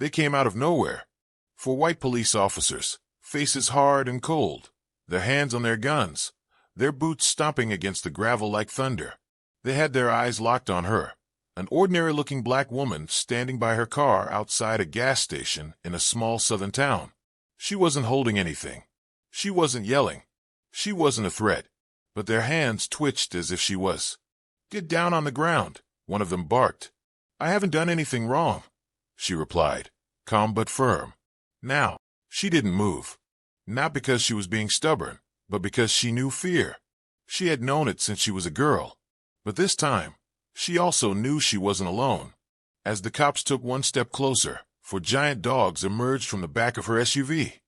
They came out of nowhere. Four white police officers, faces hard and cold, their hands on their guns, their boots stomping against the gravel like thunder. They had their eyes locked on her, an ordinary-looking black woman standing by her car outside a gas station in a small southern town. She wasn't holding anything. She wasn't yelling. She wasn't a threat. But their hands twitched as if she was. "Get down on the ground," one of them barked. "I haven't done anything wrong," she replied, calm but firm. Now, she didn't move. Not because she was being stubborn, but because she knew fear. She had known it since she was a girl. But this time, she also knew she wasn't alone. As the cops took one step closer, four giant dogs emerged from the back of her SUV.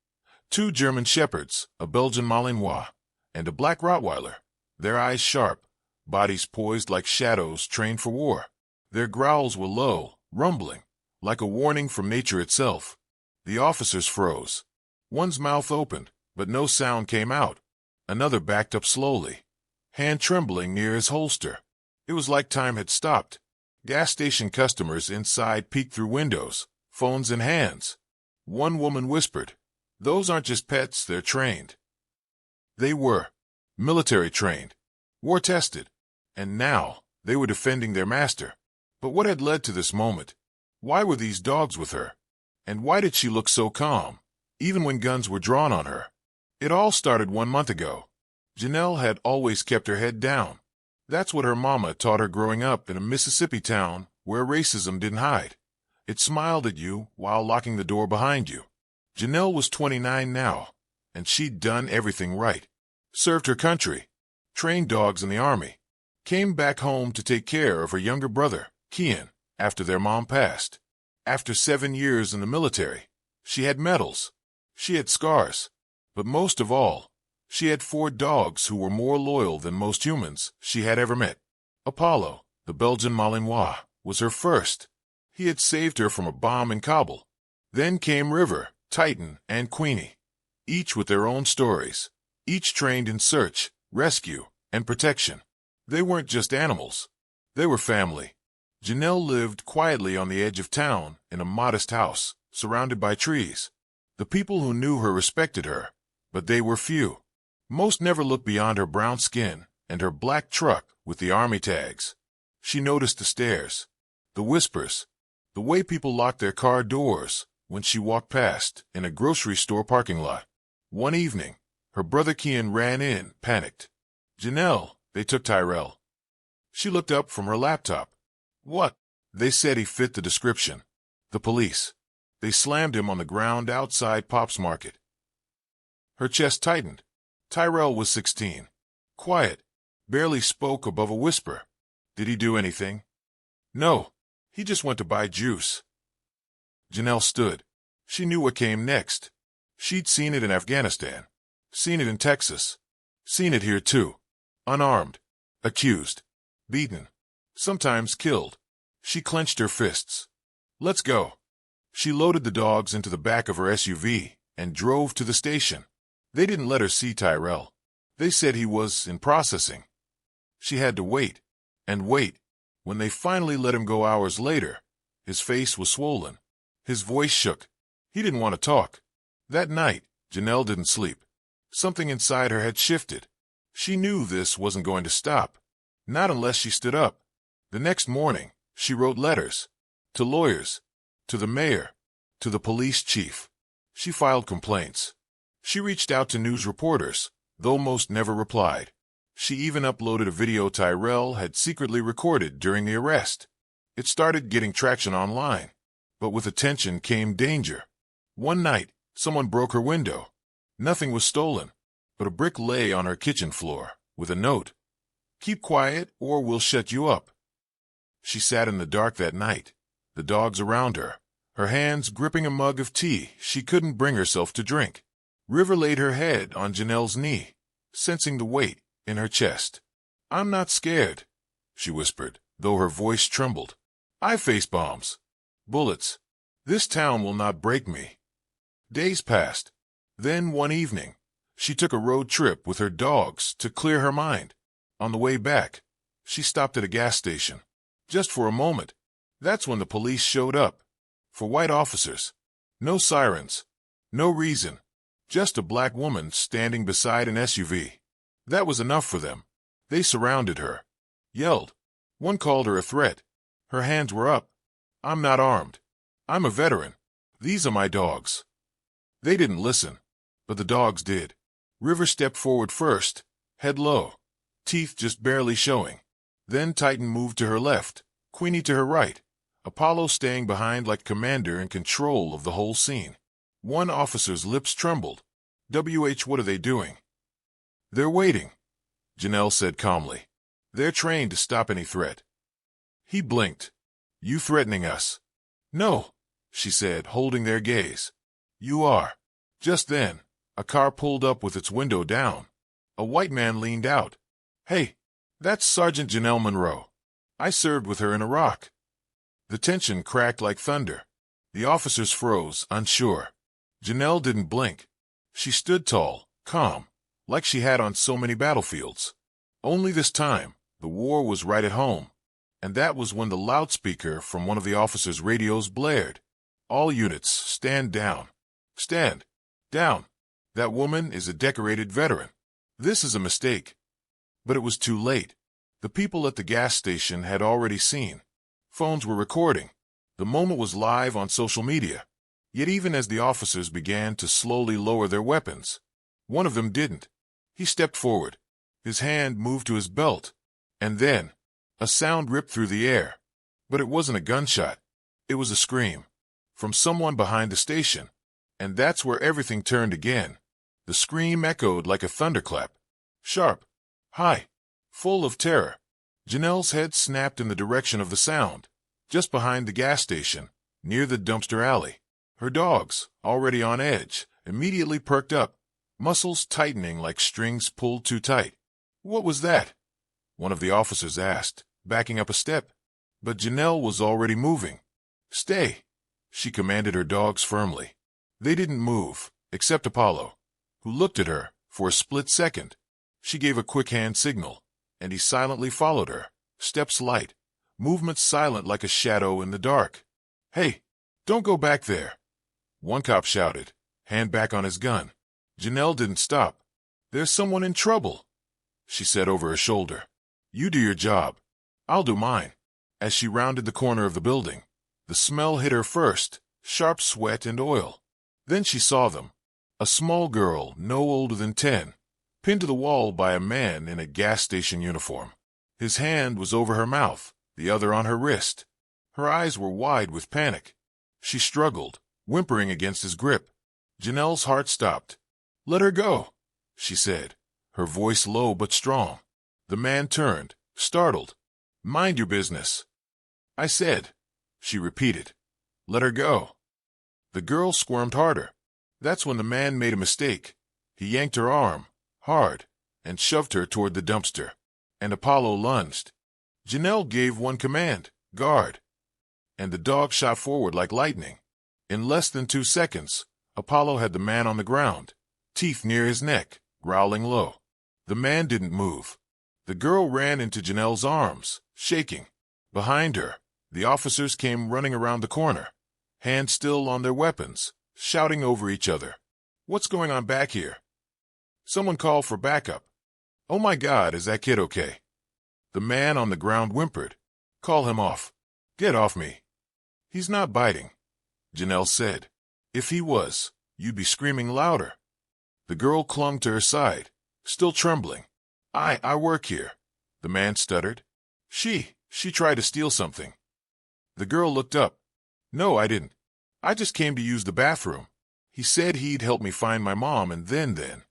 Two German shepherds, a Belgian Malinois, and a black Rottweiler, their eyes sharp, bodies poised like shadows trained for war. Their growls were low, rumbling, like a warning from nature itself. The officers froze. One's mouth opened, but no sound came out. Another backed up slowly, hand trembling near his holster. It was like time had stopped. Gas station customers inside peeked through windows, phones in hands. One woman whispered, "Those aren't just pets, they're trained." They were. Military trained. War tested. And now, they were defending their master. But what had led to this moment? Why were these dogs with her? And why did she look so calm, even when guns were drawn on her? It all started 1 month ago. Janelle had always kept her head down. That's what her mama taught her growing up in a Mississippi town where racism didn't hide. It smiled at you while locking the door behind you. Janelle was 29 now, and she'd done everything right. Served her country, trained dogs in the Army, came back home to take care of her younger brother, Kian, after their mom passed. After 7 years in the military, she had medals. She had scars. But most of all, she had 4 dogs who were more loyal than most humans she had ever met. Apollo, the Belgian Malinois, was her first. He had saved her from a bomb in Kabul. Then came River, Titan, and Queenie, each with their own stories, each trained in search, rescue, and protection. They weren't just animals. They were family. Janelle lived quietly on the edge of town in a modest house, surrounded by trees. The people who knew her respected her, but they were few. Most never looked beyond her brown skin and her black truck with the Army tags. She noticed the stares, the whispers, the way people locked their car doors when she walked past in a grocery store parking lot. One evening, her brother Kian ran in, panicked. "Janelle," they took Tyrell. She looked up from her laptop. "What?" They said he fit the description. The police. They slammed him on the ground outside Pop's Market. Her chest tightened. Tyrell was 16. Quiet. Barely spoke above a whisper. Did he do anything? No. He just went to buy juice. Janelle stood. She knew what came next. She'd seen it in Afghanistan. Seen it in Texas. Seen it here too. Unarmed. Accused. Beaten. Sometimes killed. She clenched her fists. "Let's go." She loaded the dogs into the back of her SUV and drove to the station. They didn't let her see Tyrell. They said he was in processing. She had to wait and wait. When they finally let him go hours later, his face was swollen. His voice shook. He didn't want to talk. That night, Janelle didn't sleep. Something inside her had shifted. She knew this wasn't going to stop. Not unless she stood up. The next morning, she wrote letters. To lawyers. To the mayor. To the police chief. She filed complaints. She reached out to news reporters, though most never replied. She even uploaded a video Tyrell had secretly recorded during the arrest. It started getting traction online. But with attention came danger. One night, someone broke her window. Nothing was stolen, but a brick lay on her kitchen floor, with a note. "Keep quiet or we'll shut you up." She sat in the dark that night, the dogs around her, her hands gripping a mug of tea she couldn't bring herself to drink. River laid her head on Janelle's knee, sensing the weight in her chest. "I'm not scared," she whispered, though her voice trembled. "I face bombs. Bullets. This town will not break me." Days passed. Then one evening, she took a road trip with her dogs to clear her mind. On the way back, she stopped at a gas station. Just for a moment. That's when the police showed up. For white officers. No sirens. No reason. Just a black woman standing beside an SUV. That was enough for them. They surrounded her. Yelled. One called her a threat. Her hands were up. I'm not armed. I'm a veteran. These are my dogs. They didn't listen. But the dogs did. River stepped forward first, head low, teeth just barely showing. Then Titan moved to her left, Queenie to her right, Apollo staying behind like commander in control of the whole scene. One officer's lips trembled. What are they doing? They're waiting, Janelle said calmly. They're trained to stop any threat. He blinked. You threatening us? No, she said, holding their gaze. You are. Just then, a car pulled up with its window down. A white man leaned out. Hey, that's Sergeant Janelle Monroe. I served with her in Iraq. The tension cracked like thunder. The officers froze, unsure. Janelle didn't blink. She stood tall, calm, like she had on so many battlefields. Only this time, the war was right at home. And that was when the loudspeaker from one of the officers' radios blared. All units, stand down. Stand down. That woman is a decorated veteran. This is a mistake. But it was too late. The people at the gas station had already seen. Phones were recording. The moment was live on social media. Yet even as the officers began to slowly lower their weapons, one of them didn't. He stepped forward. His hand moved to his belt. And then, a sound ripped through the air. But it wasn't a gunshot. It was a scream. From someone behind the station. And that's where everything turned again. The scream echoed like a thunderclap. Sharp. High. Full of terror. Janelle's head snapped in the direction of the sound. Just behind the gas station, near the dumpster alley. Her dogs, already on edge, immediately perked up, muscles tightening like strings pulled too tight. What was that? One of the officers asked, backing up a step. But Janelle was already moving. Stay, she commanded her dogs firmly. They didn't move, except Apollo, who looked at her for a split second. She gave a quick hand signal, and he silently followed her, steps light, movements silent like a shadow in the dark. Hey, don't go back there. One cop shouted, hand back on his gun. Janelle didn't stop. There's someone in trouble, she said over her shoulder. You do your job. I'll do mine. As she rounded the corner of the building, the smell hit her first, sharp sweat and oil. Then she saw them. A small girl, no older than 10, pinned to the wall by a man in a gas station uniform. His hand was over her mouth, the other on her wrist. Her eyes were wide with panic. She struggled, whimpering against his grip. Janelle's heart stopped. Let her go, she said, her voice low but strong. The man turned, startled. Mind your business. I said, she repeated. Let her go. The girl squirmed harder. That's when the man made a mistake. He yanked her arm, hard, and shoved her toward the dumpster. And Apollo lunged. Janelle gave one command, guard. And the dog shot forward like lightning. In less than 2 seconds, Apollo had the man on the ground, teeth near his neck, growling low. The man didn't move. The girl ran into Janelle's arms, shaking. Behind her, the officers came running around the corner, hands still on their weapons, shouting over each other. What's going on back here? Someone call for backup. Oh my God, is that kid okay? The man on the ground whimpered. Call him off. Get off me. He's not biting, Janelle said. If he was, you'd be screaming louder. The girl clung to her side, still trembling. I work here, the man stuttered. She tried to steal something. The girl looked up. No, I didn't. I just came to use the bathroom. He said he'd help me find my mom and then.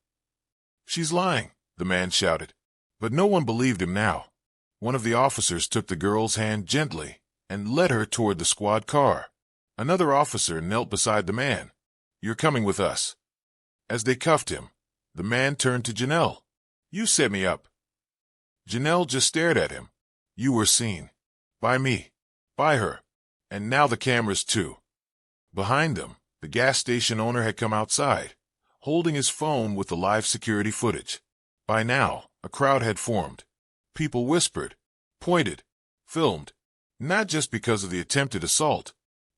She's lying, the man shouted. But no one believed him now. One of the officers took the girl's hand gently and led her toward the squad car. Another officer knelt beside the man. You're coming with us. As they cuffed him, the man turned to Janelle. You set me up. Janelle just stared at him. You were seen. By me. By her. And now the cameras too. Behind them, the gas station owner had come outside, holding his phone with the live security footage. By now, a crowd had formed. People whispered, pointed, filmed, not just because of the attempted assault,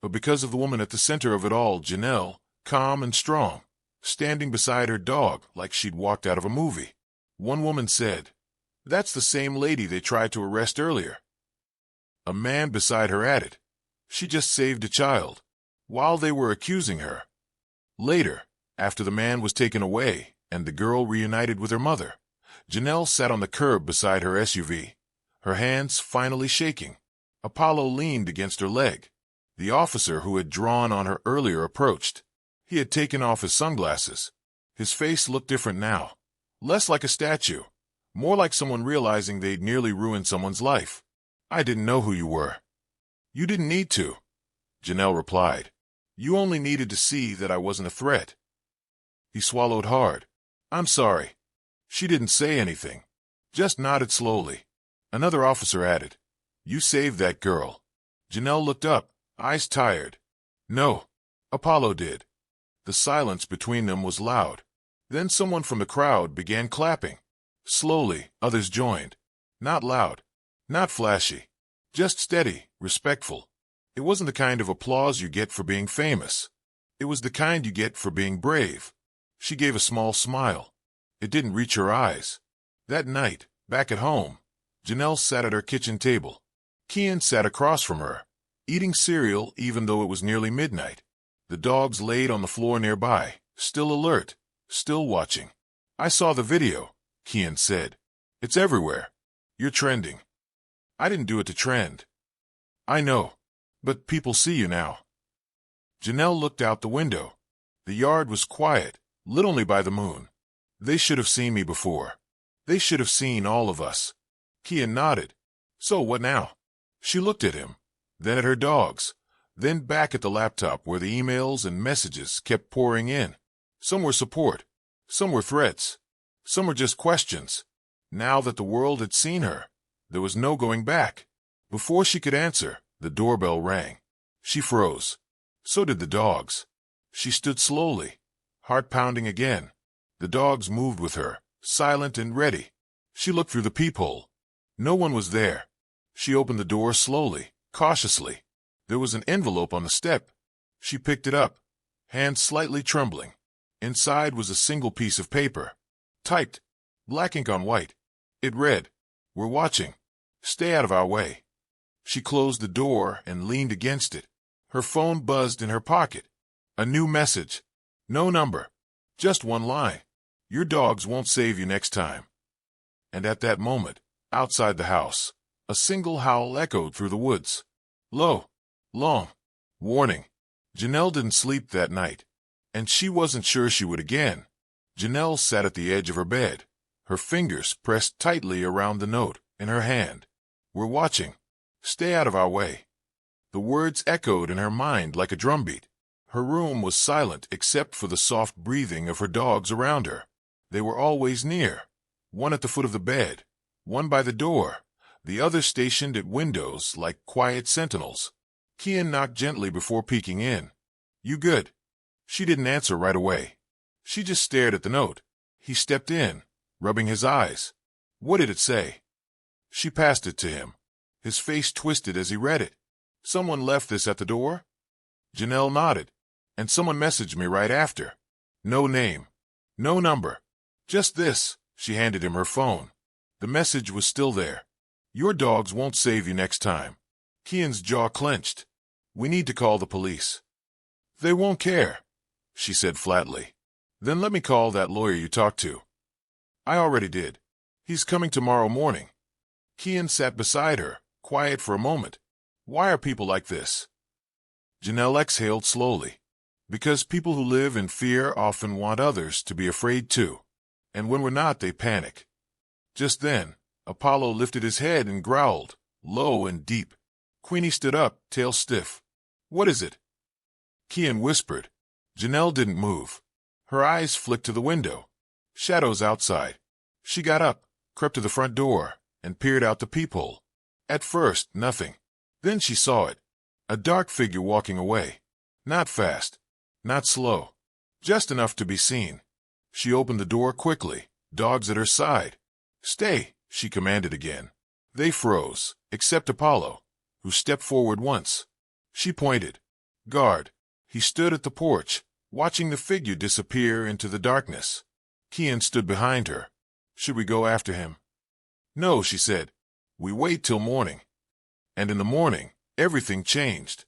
but because of the woman at the center of it all, Janelle, calm and strong, standing beside her dog like she'd walked out of a movie. One woman said, "That's the same lady they tried to arrest earlier." A man beside her added, "She just saved a child," while they were accusing her. Later, after the man was taken away and the girl reunited with her mother, Janelle sat on the curb beside her SUV, her hands finally shaking. Apollo leaned against her leg. The officer who had drawn on her earlier approached. He had taken off his sunglasses. His face looked different now, less like a statue, more like someone realizing they'd nearly ruined someone's life. "I didn't know who you were." "You didn't need to," Janelle replied. "You only needed to see that I wasn't a threat." He swallowed hard. "I'm sorry." She didn't say anything, just nodded slowly. Another officer added, "You saved that girl." Janelle looked up, eyes tired. "No." Apollo did. The silence between them was loud. Then someone from the crowd began clapping. Slowly, others joined. Not loud, not flashy, just steady, respectful. It wasn't the kind of applause you get for being famous. It was the kind you get for being brave. She gave a small smile. It didn't reach her eyes. That night, back at home, Janelle sat at her kitchen table. Kian sat across from her, eating cereal even though it was nearly midnight. The dogs laid on the floor nearby, still alert, still watching. "I saw the video," Kian said. "It's everywhere. You're trending." "I didn't do it to trend." "I know, but people see you now." Janelle looked out the window. The yard was quiet, lit only by the moon. "They should have seen me before. They should have seen all of us." Kian nodded. "So what now?" She looked at him, then at her dogs, then back at the laptop where the emails and messages kept pouring in. Some were support, some were threats, some were just questions. Now that the world had seen her, there was no going back. Before she could answer, the doorbell rang. She froze. So did the dogs. She stood slowly, heart pounding again. The dogs moved with her, silent and ready. She looked through the peephole. No one was there. She opened the door slowly, cautiously. There was an envelope on the step. She picked it up, hands slightly trembling. Inside was a single piece of paper, typed, black ink on white. It read, "We're watching. Stay out of our way." She closed the door and leaned against it. Her phone buzzed in her pocket. A new message. No number. Just one line. "Your dogs won't save you next time." And at that moment, outside the house, a single howl echoed through the woods. Low, long, warning. Janelle didn't sleep that night, and she wasn't sure she would again. Janelle sat at the edge of her bed, her fingers pressed tightly around the note in her hand. "We're watching. Stay out of our way." The words echoed in her mind like a drumbeat. Her room was silent except for the soft breathing of her dogs around her. They were always near, one at the foot of the bed, one by the door, the other stationed at windows like quiet sentinels. Kian knocked gently before peeking in. "You good?" She didn't answer right away. She just stared at the note. He stepped in, rubbing his eyes. What did it say? She passed it to him. His face twisted as he read it. "Someone left this at the door?" Janelle nodded. "And someone messaged me right after. No name. No number. Just this." She handed him her phone. The message was still there. "Your dogs won't save you next time." Kian's jaw clenched. "We need to call the police." "They won't care," she said flatly. "Then let me call that lawyer you talked to." "I already did. He's coming tomorrow morning." Kian sat beside her, quiet for a moment. "Why are people like this?" Janelle exhaled slowly. "Because people who live in fear often want others to be afraid too. And when we're not, they panic." Just then, Apollo lifted his head and growled, low and deep. Queenie stood up, tail stiff. "What is it?" Kian whispered. Janelle didn't move. Her eyes flicked to the window. Shadows outside. She got up, crept to the front door, and peered out the peephole. At first, nothing. Then she saw it. A dark figure walking away. Not fast. Not slow. Just enough to be seen. She opened the door quickly, dogs at her side. "Stay," she commanded again. They froze, except Apollo, who stepped forward once. She pointed. Guard. He stood at the porch, watching the figure disappear into the darkness. Kian stood behind her. Should we go after him? No, she said. We wait till morning. And in the morning, everything changed.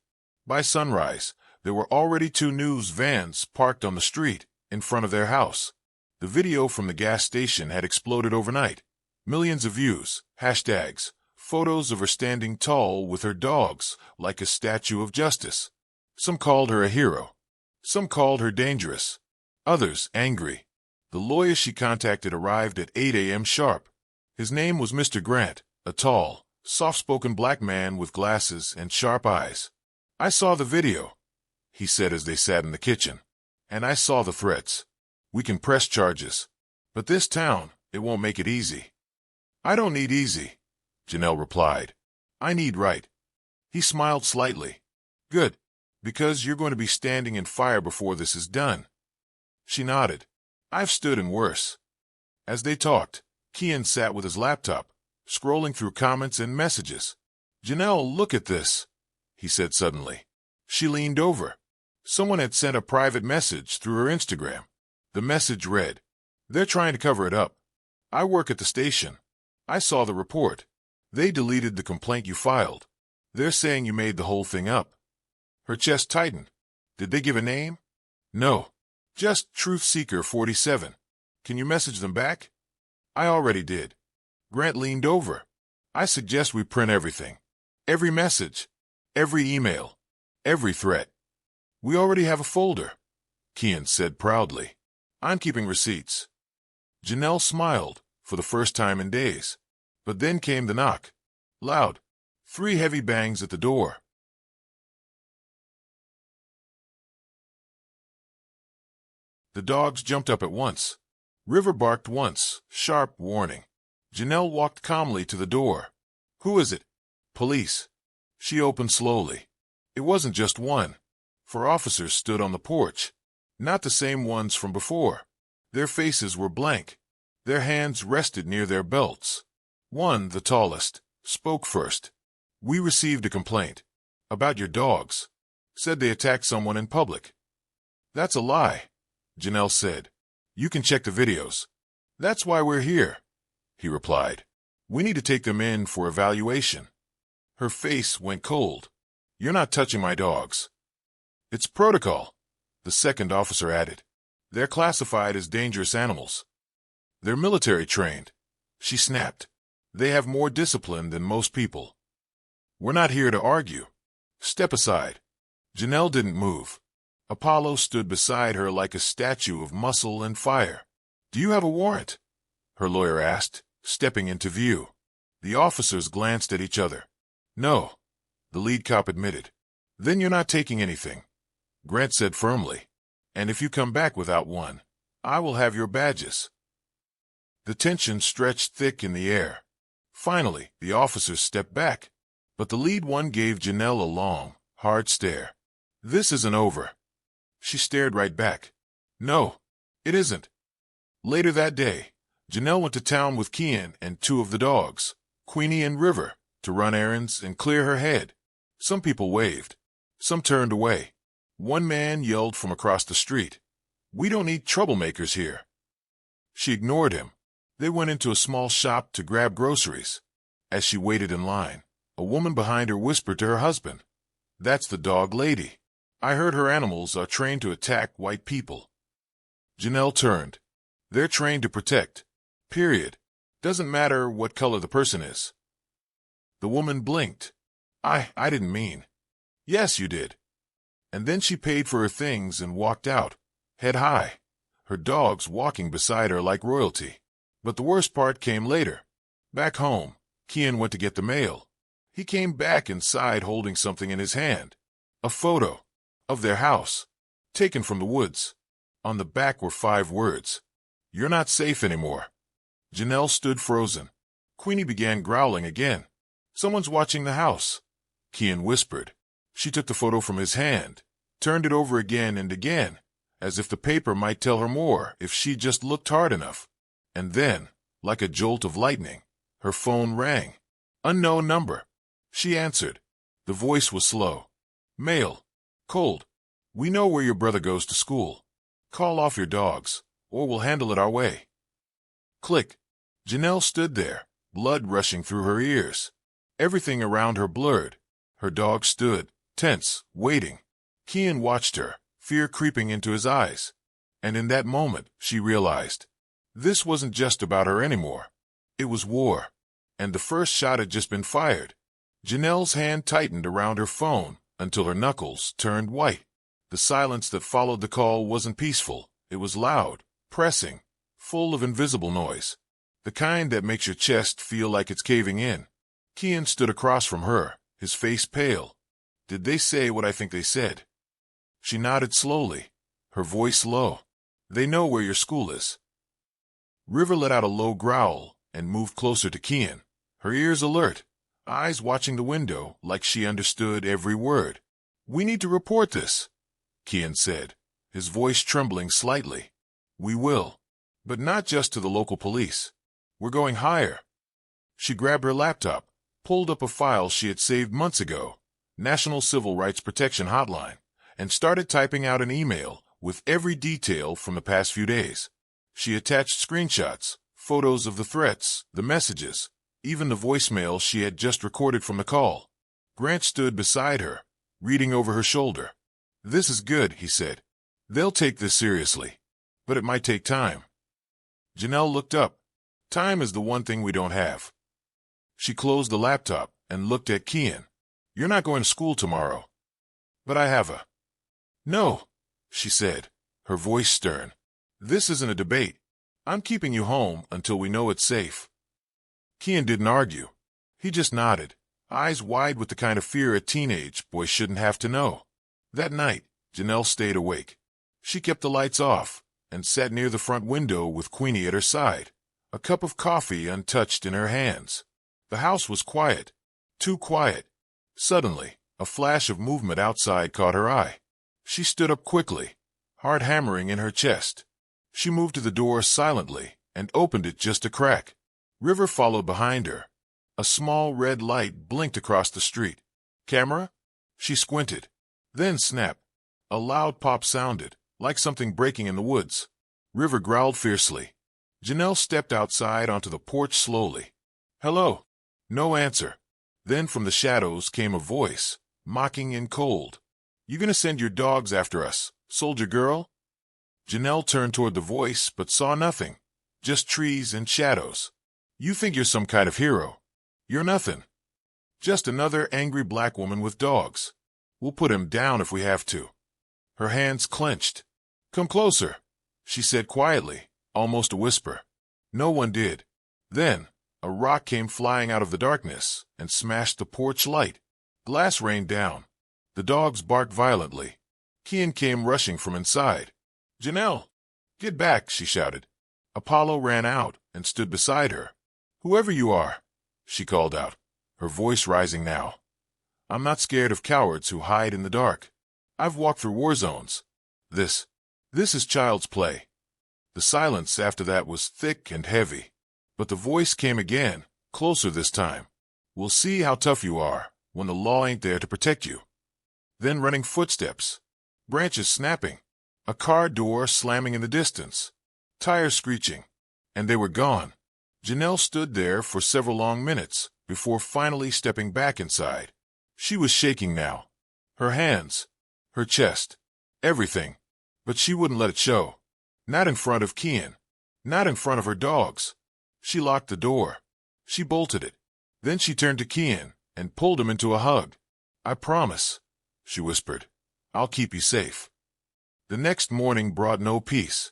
By sunrise, there were already 2 news vans parked on the street in front of their house. The video from the gas station had exploded overnight. Millions of views, hashtags, photos of her standing tall with her dogs like a statue of justice. Some called her a hero. Some called her dangerous. Others angry. The lawyer she contacted arrived at 8 a.m. sharp. His name was Mr. Grant, a tall, soft-spoken black man with glasses and sharp eyes. I saw the video, he said as they sat in the kitchen. And I saw the threats. We can press charges. But this town, it won't make it easy. I don't need easy, Janelle replied. I need right. He smiled slightly. Good, because you're going to be standing in fire before this is done. She nodded. I've stood in worse. As they talked, Kian sat with his laptop, scrolling through comments and messages. Janelle, look at this, he said suddenly. She leaned over. Someone had sent a private message through her Instagram. The message read, They're trying to cover it up. I work at the station. I saw the report. They deleted the complaint you filed. They're saying you made the whole thing up. Her chest tightened. Did they give a name? No. Just Truth Seeker 47. Can you message them back? I already did. Grant leaned over. I suggest we print everything. Every message. Every email. Every threat. We already have a folder, Kian said proudly. I'm keeping receipts. Janelle smiled, for the first time in days. But then came the knock. Loud. 3 heavy bangs at the door. The dogs jumped up at once. River barked once, sharp warning. Janelle walked calmly to the door. Who is it? Police. She opened slowly. It wasn't just one. 4 officers stood on the porch. Not the same ones from before. Their faces were blank. Their hands rested near their belts. One, the tallest, spoke first. We received a complaint. About your dogs. Said they attacked someone in public. That's a lie, Janelle said. You can check the videos. That's why we're here, he replied. We need to take them in for evaluation. Her face went cold. You're not touching my dogs. It's protocol, the second officer added. They're classified as dangerous animals. They're military trained, she snapped. They have more discipline than most people. We're not here to argue. Step aside. Janelle didn't move. Apollo stood beside her like a statue of muscle and fire. Do you have a warrant? Her lawyer asked, stepping into view. The officers glanced at each other. No, the lead cop admitted. Then you're not taking anything, Grant said firmly. And if you come back without one, I will have your badges. The tension stretched thick in the air. Finally, the officers stepped back. But the lead one gave Janelle a long, hard stare. This isn't over. She stared right back. No, it isn't. Later that day, Janelle went to town with Kian and 2 of the dogs, Queenie and River, to run errands and clear her head. Some people waved. Some turned away. One man yelled from across the street, We don't need troublemakers here. She ignored him. They went into a small shop to grab groceries. As she waited in line, a woman behind her whispered to her husband, That's the dog lady. I heard her animals are trained to attack white people. Janelle turned. They're trained to protect. Period. Doesn't matter what color the person is. The woman blinked. I didn't mean. Yes, you did. And then she paid for her things and walked out, head high, her dogs walking beside her like royalty. But the worst part came later. Back home, Kian went to get the mail. He came back inside holding something in his hand. A photo of their house, taken from the woods. On the back were 5 words. You're not safe anymore. Janelle stood frozen. Queenie began growling again. Someone's watching the house, Kian whispered. She took the photo from his hand, turned it over again and again, as if the paper might tell her more if she just looked hard enough. And then, like a jolt of lightning, her phone rang. Unknown number. She answered. The voice was slow. Mail. Cold. We know where your brother goes to school. Call off your dogs, or we'll handle it our way. Click. Janelle stood there, blood rushing through her ears. Everything around her blurred. Her dog stood, tense, waiting. Kian watched her, fear creeping into his eyes. And in that moment, she realized. This wasn't just about her anymore. It was war. And the first shot had just been fired. Janelle's hand tightened around her phone until her knuckles turned white. The silence that followed the call wasn't peaceful. It was loud, pressing, full of invisible noise. The kind that makes your chest feel like it's caving in. Kian stood across from her, his face pale. Did they say what I think they said? She nodded slowly, her voice low. They know where your school is. River let out a low growl and moved closer to Kian, her ears alert, eyes watching the window like she understood every word. We need to report this, Kian said, his voice trembling slightly. We will, but not just to the local police. We're going higher. She grabbed her laptop, pulled up a file she had saved months ago, National Civil Rights Protection Hotline, and started typing out an email with every detail from the past few days. She attached screenshots, photos of the threats, the messages, even the voicemail she had just recorded from the call. Grant stood beside her, reading over her shoulder. This is good, he said. They'll take this seriously. But it might take time. Janelle looked up. Time is the one thing we don't have. She closed the laptop and looked at Kian. You're not going to school tomorrow. But I have a... No, she said, her voice stern. This isn't a debate. I'm keeping you home until we know it's safe. Kian didn't argue. He just nodded, eyes wide with the kind of fear a teenage boy shouldn't have to know. That night, Janelle stayed awake. She kept the lights off and sat near the front window with Queenie at her side, a cup of coffee untouched in her hands. The house was quiet, too quiet. Suddenly, a flash of movement outside caught her eye. She stood up quickly, heart hammering in her chest. She moved to the door silently and opened it just a crack. River followed behind her. A small red light blinked across the street. Camera? She squinted. Then snap. A loud pop sounded, like something breaking in the woods. River growled fiercely. Janelle stepped outside onto the porch slowly. Hello. No answer. Then from the shadows came a voice, mocking and cold. You gonna send your dogs after us, soldier girl? Janelle turned toward the voice but saw nothing, just trees and shadows. You think you're some kind of hero. You're nothing. Just another angry black woman with dogs. We'll put him down if we have to. Her hands clenched. Come closer, she said quietly, almost a whisper. No one did. Then, a rock came flying out of the darkness and smashed the porch light. Glass rained down. The dogs barked violently. Kian came rushing from inside. Janelle! Get back, she shouted. Apollo ran out and stood beside her. Whoever you are, she called out, her voice rising now. I'm not scared of cowards who hide in the dark. I've walked through war zones. This is child's play. The silence after that was thick and heavy. But the voice came again, closer this time. We'll see how tough you are when the law ain't there to protect you. Then running footsteps, branches snapping, a car door slamming in the distance, tires screeching, and they were gone. Janelle stood there for several long minutes before finally stepping back inside. She was shaking now. Her hands, her chest, everything. But she wouldn't let it show. Not in front of Kian. Not in front of her dogs. She locked the door. She bolted it. Then she turned to Kian and pulled him into a hug. I promise, she whispered. I'll keep you safe. The next morning brought no peace.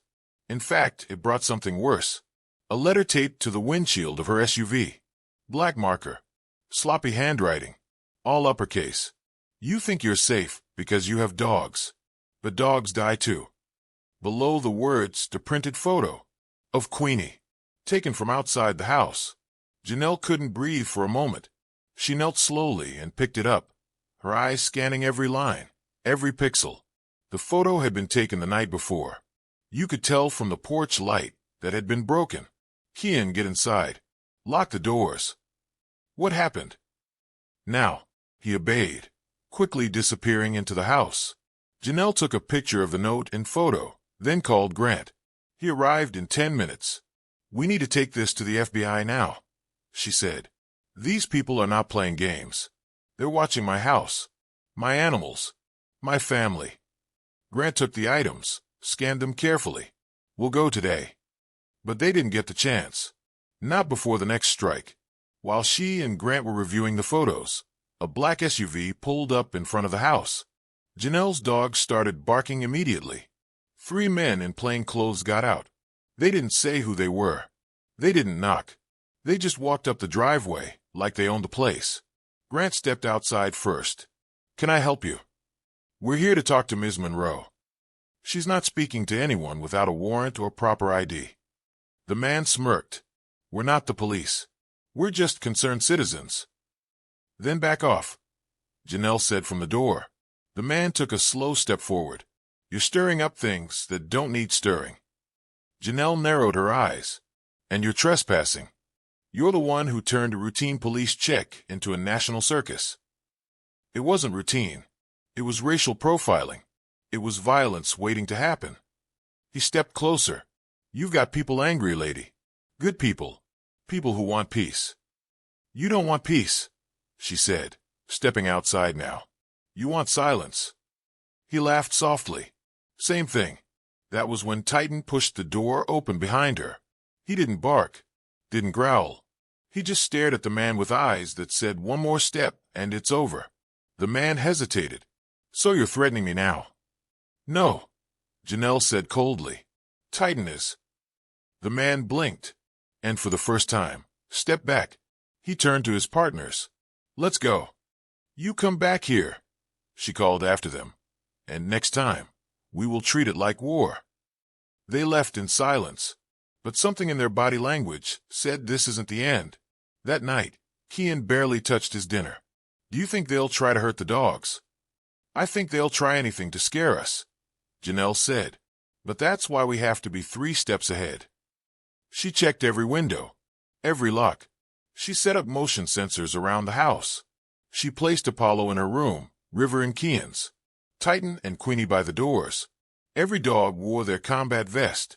In fact, it brought something worse. A letter taped to the windshield of her SUV. Black marker. Sloppy handwriting. All uppercase. You think you're safe because you have dogs. But dogs die too. Below the words, the printed photo of Queenie, taken from outside the house. Janelle couldn't breathe for a moment. She knelt slowly and picked it up, her eyes scanning every line, every pixel. The photo had been taken the night before. You could tell from the porch light that had been broken. Kian, get inside. Lock the doors. What happened? Now, he obeyed, quickly disappearing into the house. Janelle took a picture of the note and photo, then called Grant. He arrived in 10 minutes. "We need to take this to the FBI now," she said. "These people are not playing games. They're watching my house, my animals, my family." Grant took the items, scanned them carefully. "We'll go today." But they didn't get the chance. Not before the next strike. While she and Grant were reviewing the photos, a black SUV pulled up in front of the house. Janelle's dog started barking immediately. 3 men in plain clothes got out. They didn't say who they were. They didn't knock. They just walked up the driveway like they owned the place. Grant stepped outside first. "Can I help you?" "We're here to talk to Ms. Monroe. She's not speaking to anyone without a warrant or proper ID." The man smirked. "We're not the police. We're just concerned citizens." "Then back off," Janelle said from the door. The man took a slow step forward. "You're stirring up things that don't need stirring." Janelle narrowed her eyes. "And you're trespassing. You're the one who turned a routine police check into a national circus." It wasn't routine. It was racial profiling. It was violence waiting to happen. He stepped closer. "You've got people angry, lady. Good people. People who want peace." "You don't want peace," she said, stepping outside now. "You want silence." He laughed softly. "Same thing." That was when Titan pushed the door open behind her. He didn't bark, didn't growl. He just stared at the man with eyes that said, "One more step, and it's over." The man hesitated. "So you're threatening me now?" "No," Janelle said coldly. "Titan is." The man blinked, and for the first time, stepped back. He turned to his partners. "Let's go." "You come back here," she called after them. "And next time, we will treat it like war." They left in silence, but something in their body language said this isn't the end. That night, Kian barely touched his dinner. "Do you think they'll try to hurt the dogs?" "I think they'll try anything to scare us," Janelle said. "But that's why we have to be 3 steps ahead." She checked every window, every lock. She set up motion sensors around the house. She placed Apollo in her room, River in Kian's, Titan and Queenie by the doors. Every dog wore their combat vest.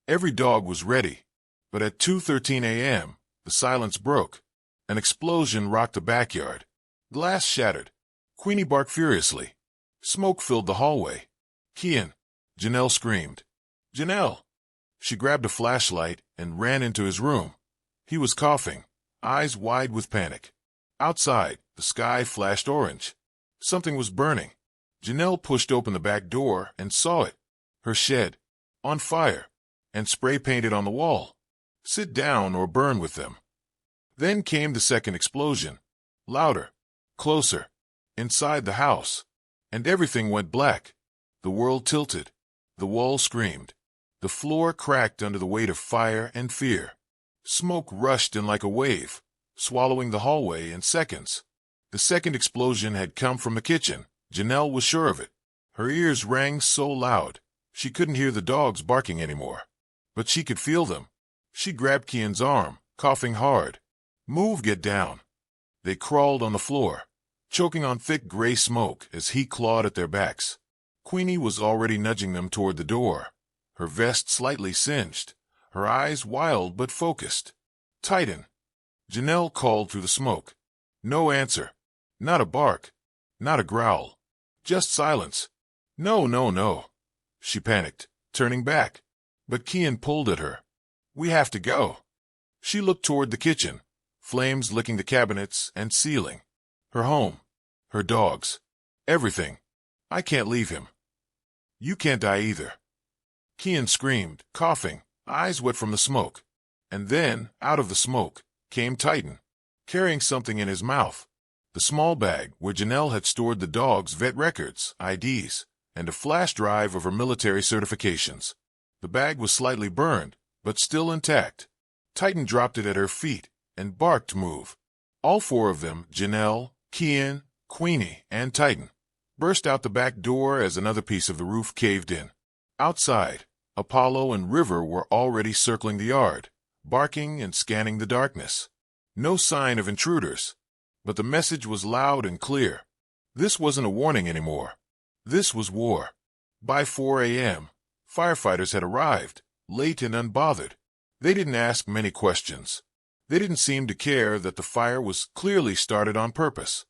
Every dog was ready. But at 2:13 a.m., the silence broke. An explosion rocked the backyard. Glass shattered. Queenie barked furiously. Smoke filled the hallway. "Kian!" Janelle screamed. "Janelle!" She grabbed a flashlight and ran into his room. He was coughing, eyes wide with panic. Outside, the sky flashed orange. Something was burning. Janelle pushed open the back door and saw it. Her shed, on fire, and spray painted on the wall. "Sit down or burn with them." Then came the second explosion. Louder, closer, inside the house. And everything went black. The world tilted. The wall screamed. The floor cracked under the weight of fire and fear. Smoke rushed in like a wave, swallowing the hallway in seconds. The second explosion had come from the kitchen. Janelle was sure of it. Her ears rang so loud, she couldn't hear the dogs barking anymore. But she could feel them. She grabbed Kian's arm, coughing hard. "Move, get down." They crawled on the floor, choking on thick gray smoke as he clawed at their backs. Queenie was already nudging them toward the door, her vest slightly singed, her eyes wild but focused. "Titan!" Janelle called through the smoke. No answer. Not a bark. Not a growl. Just silence. "No, no, no," she panicked, turning back. But Kian pulled at her. "We have to go." She looked toward the kitchen, flames licking the cabinets and ceiling. Her home. Her dogs. Everything. "I can't leave him." "You can't die either." Kian screamed, coughing, eyes wet from the smoke. And then, out of the smoke, came Titan, carrying something in his mouth. The small bag where Janelle had stored the dog's vet records, IDs, and a flash drive of her military certifications. The bag was slightly burned, but still intact. Titan dropped it at her feet and barked to move. All 4 of them, Janelle, Kian, Queenie, and Titan, burst out the back door as another piece of the roof caved in. Outside, Apollo and River were already circling the yard, barking and scanning the darkness. No sign of intruders. But the message was loud and clear. This wasn't a warning anymore. This was war. By 4 a.m., firefighters had arrived, late and unbothered. They didn't ask many questions. They didn't seem to care that the fire was clearly started on purpose.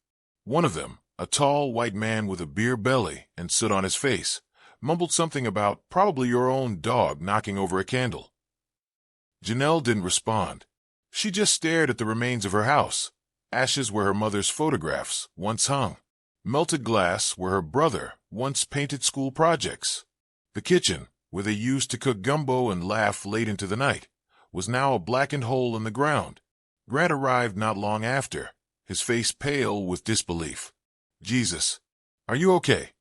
One of them, a tall white man with a beer belly and soot on his face, mumbled something about probably your own dog knocking over a candle. Janelle didn't respond. She just stared at the remains of her house, ashes where her mother's photographs once hung, melted glass where her brother once painted school projects. The kitchen, where they used to cook gumbo and laugh late into the night, was now a blackened hole in the ground. Grant arrived not long after, his face pale with disbelief. "Jesus, are you okay?"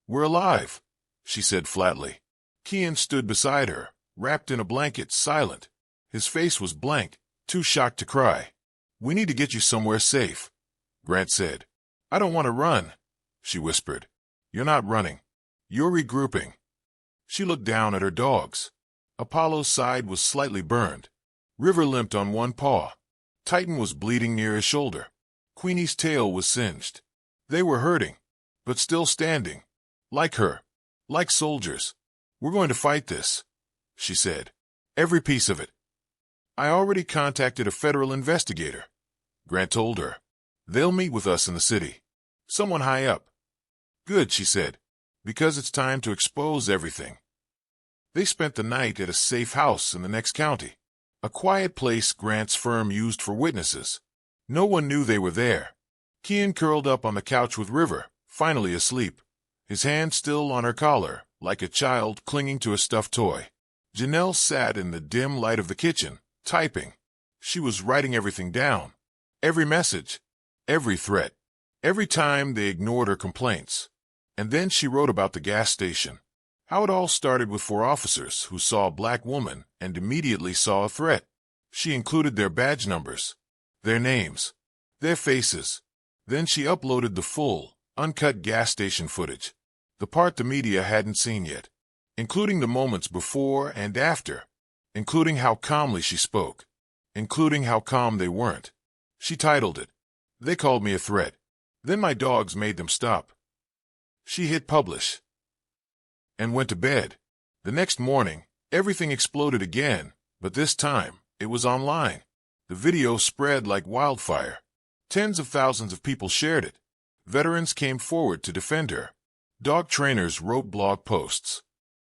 "We're alive," she said flatly. Kian stood beside her, wrapped in a blanket, silent. His face was blank, too shocked to cry. "We need to get you somewhere safe," Grant said. "I don't want to run," she whispered. "You're not running. You're regrouping." She looked down at her dogs. Apollo's side was slightly burned. River limped on one paw. Titan was bleeding near his shoulder. Queenie's tail was singed. They were hurting, but still standing. Like her. Like soldiers. "We're going to fight this," she said. "Every piece of it." "I already contacted a federal investigator," Grant told her. "They'll meet with us in the city. Someone high up." "Good," she said, "because it's time to expose everything." They spent the night at a safe house in the next county, a quiet place Grant's firm used for witnesses. No one knew they were there. Kian curled up on the couch with River, finally asleep, his hand still on her collar, like a child clinging to a stuffed toy. Janelle sat in the dim light of the kitchen, typing. She was writing everything down. Every message. Every threat. Every time they ignored her complaints. And then she wrote about the gas station. How it all started with 4 officers who saw a black woman and immediately saw a threat. She included their badge numbers, their names, their faces. Then she uploaded the full, uncut gas station footage, the part the media hadn't seen yet, including the moments before and after, including how calmly she spoke, including how calm they weren't. She titled it, "They Called Me a Threat. Then My Dogs Made Them Stop." She hit publish and went to bed. The next morning, everything exploded again, but this time, it was online. The video spread like wildfire. Tens of thousands of people shared it. Veterans came forward to defend her. Dog trainers wrote blog posts.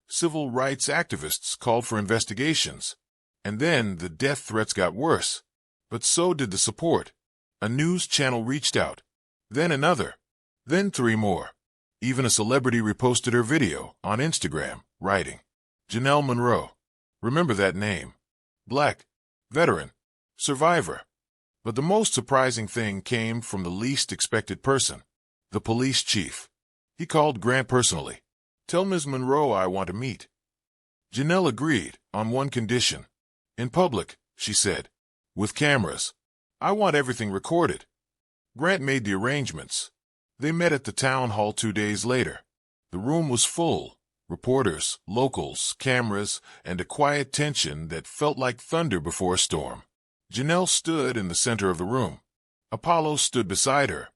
Civil rights activists called for investigations. And then the death threats got worse. But so did the support. A news channel reached out. Then another. Then 3 more. Even a celebrity reposted her video on Instagram, writing, "Janelle Monroe. Remember that name. Black. Veteran. Survivor." But the most surprising thing came from the least expected person, the police chief. He called Grant personally. "Tell Ms. Monroe I want to meet." Janelle agreed, on one condition. "In public," she said. "With cameras. I want everything recorded." Grant made the arrangements. They met at the town hall 2 days later. The room was full. Reporters, locals, cameras, and a quiet tension that felt like thunder before a storm. Janelle stood in the center of the room. Apollo stood beside her.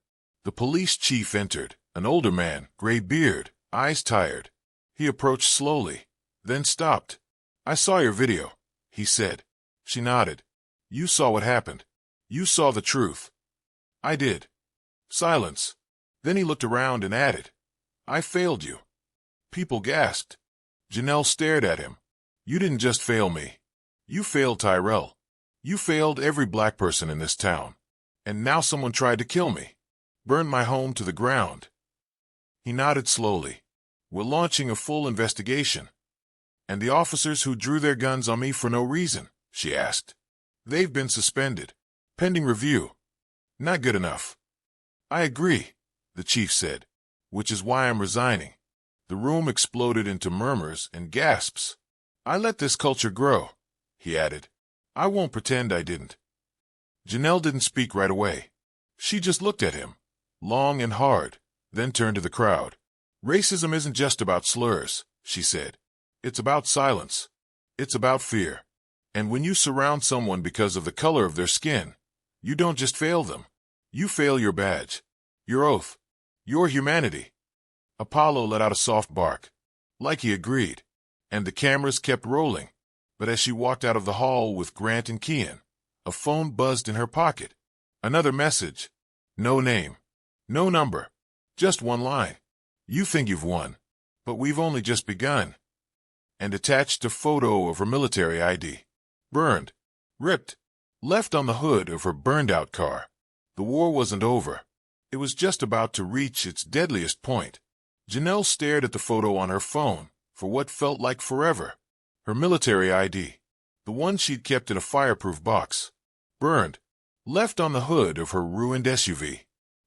The police chief entered, an older man, gray beard, eyes tired. He approached slowly, then stopped. "I saw your video," he said. She nodded. "You saw what happened. You saw the truth." "I did." Silence. Then he looked around and added, "I failed you." People gasped. Janelle stared at him. "You didn't just fail me. You failed Tyrell. You failed every black person in this town. And now someone tried to kill me. Burned my home to the ground." He nodded slowly. "We're launching a full investigation." "And the officers who drew their guns on me for no reason?" she asked. "They've been suspended. Pending review." "Not good enough." "I agree," the chief said, "which is why I'm resigning." The room exploded into murmurs and gasps. "I let this culture grow," he added. "I won't pretend I didn't." Janelle didn't speak right away. She just looked at him, long and hard, then turned to the crowd. "Racism isn't just about slurs," she said. "It's about silence. It's about fear. And when you surround someone because of the color of their skin, you don't just fail them. You fail your badge, your oath, your humanity." Apollo let out a soft bark. like he agreed, and the cameras kept rolling. But as she walked out of the hall with Grant and Kian, a phone buzzed in her pocket. Another message. No name. No number. Just one line. You think you've won, but we've only just begun. And attached a photo of her military ID. Burned. Ripped. Left on the hood of her burned-out car. The war wasn't over. It was just about to reach its deadliest point. Janelle stared at the photo on her phone for what felt like forever. Her military ID. The one she'd kept in a fireproof box. Burned. Left on the hood of her ruined SUV.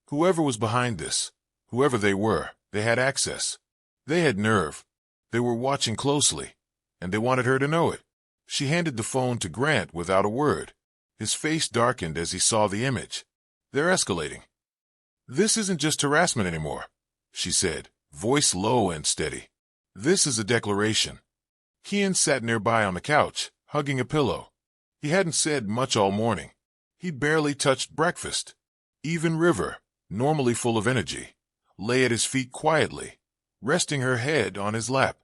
Whoever was behind this, whoever they were, they had access. They had nerve. They were watching closely, and they wanted her to know it. She handed the phone to Grant without a word. His face darkened as he saw the image. They're escalating. This isn't just harassment anymore, she said, voice low and steady. This is a declaration. Kian sat nearby on the couch, hugging a pillow. He hadn't said much all morning. He'd barely touched breakfast. Even River, normally full of energy, lay at his feet quietly, resting her head on his lap.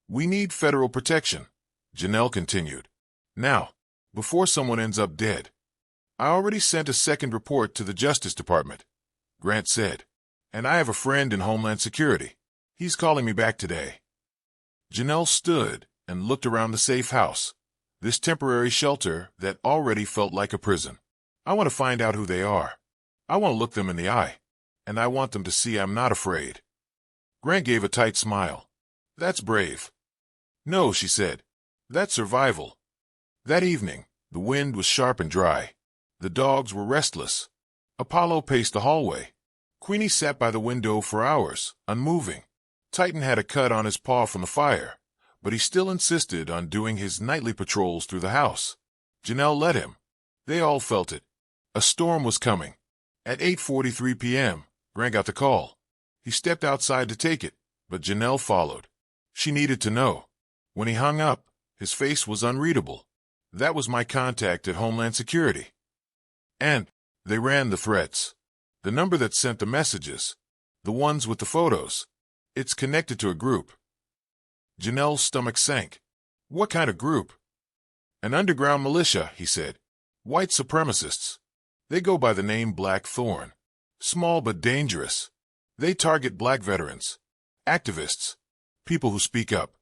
We need federal protection, Janelle continued. Now, before someone ends up dead. I already sent a second report to the Justice Department, Grant said, and I have a friend in Homeland Security. He's calling me back today. Janelle stood and looked around the safe house, this temporary shelter that already felt like a prison. I want to find out who they are. I want to look them in the eye, and I want them to see I'm not afraid. Grant gave a tight smile. That's brave. No, she said. That's survival. That evening, the wind was sharp and dry. The dogs were restless. Apollo paced the hallway. Queenie sat by the window for hours, unmoving. Titan had a cut on his paw from the fire, but he still insisted on doing his nightly patrols through the house. Janelle let him. They all felt it. A storm was coming. At 8:43 p.m., Grant got the call. He stepped outside to take it, but Janelle followed. She needed to know. When he hung up, his face was unreadable. That was my contact at Homeland Security. And they ran the threats. The number that sent the messages. The ones with the photos. It's connected to a group. Janelle's stomach sank. What kind of group? An underground militia, he said. White supremacists. They go by the name Black Thorn. Small but dangerous. They target black veterans, activists, people who speak up.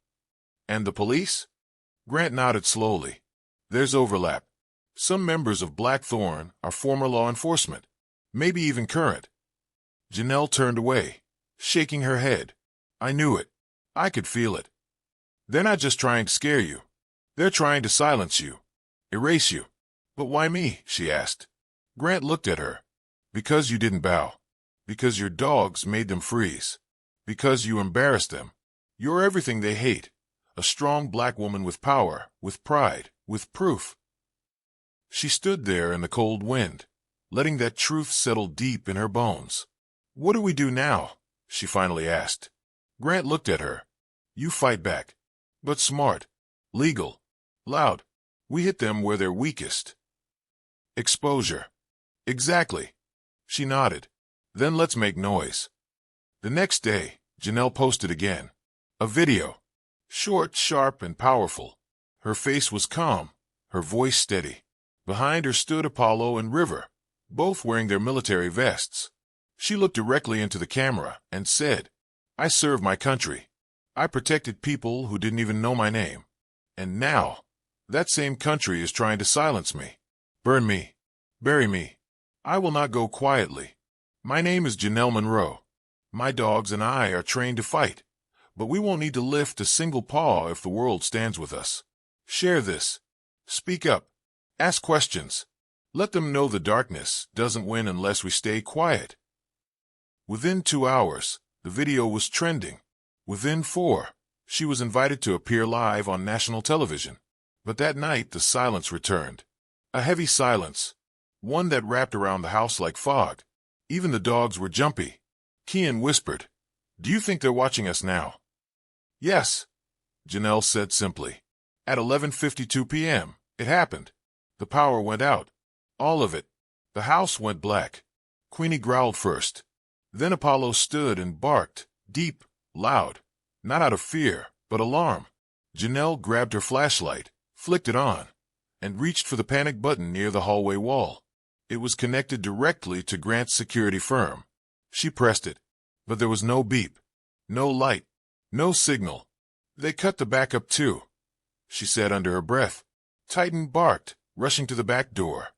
And the police? Grant nodded slowly. There's overlap. Some members of Black Thorn are former law enforcement, maybe even current. Janelle turned away, shaking her head. I knew it. I could feel it. They're not just trying to scare you. They're trying to silence you, erase you. But why me? She asked. Grant looked at her. Because you didn't bow. Because your dogs made them freeze. Because you embarrassed them. You're everything they hate. A strong black woman with power, with pride, with proof. She stood there in the cold wind, letting that truth settle deep in her bones. What do we do now? She finally asked. Grant looked at her. You fight back. But smart. Legal. Loud. We hit them where they're weakest. Exposure. Exactly. She nodded. Then let's make noise. The next day, Janelle posted again. A video. Short, sharp, and powerful. Her face was calm, her voice steady. Behind her stood Apollo and River, both wearing their military vests. She looked directly into the camera and said, I served my country. I protected people who didn't even know my name. And now, that same country is trying to silence me. Burn me. Bury me. I will not go quietly. My name is Janelle Monroe. My dogs and I are trained to fight, but we won't need to lift a single paw if the world stands with us. Share this. Speak up. Ask questions. Let them know the darkness doesn't win unless we stay quiet. Within 2 hours, the video was trending. Within 4, she was invited to appear live on national television. But that night, the silence returned. A heavy silence. One that wrapped around the house like fog. Even the dogs were jumpy. Kian whispered, Do you think they're watching us now? Yes, Janelle said simply. At 11:52 p.m., it happened. The power went out. All of it. The house went black. Queenie growled first. Then Apollo stood and barked, deep, loud, not out of fear, But alarm! Janelle grabbed her flashlight, flicked it on, and reached for the panic button near the hallway wall. It was connected directly to Grant's security firm. She pressed it, but there was no beep, no light, no signal. They cut the backup too, she said under her breath. Titan barked, rushing to the back door.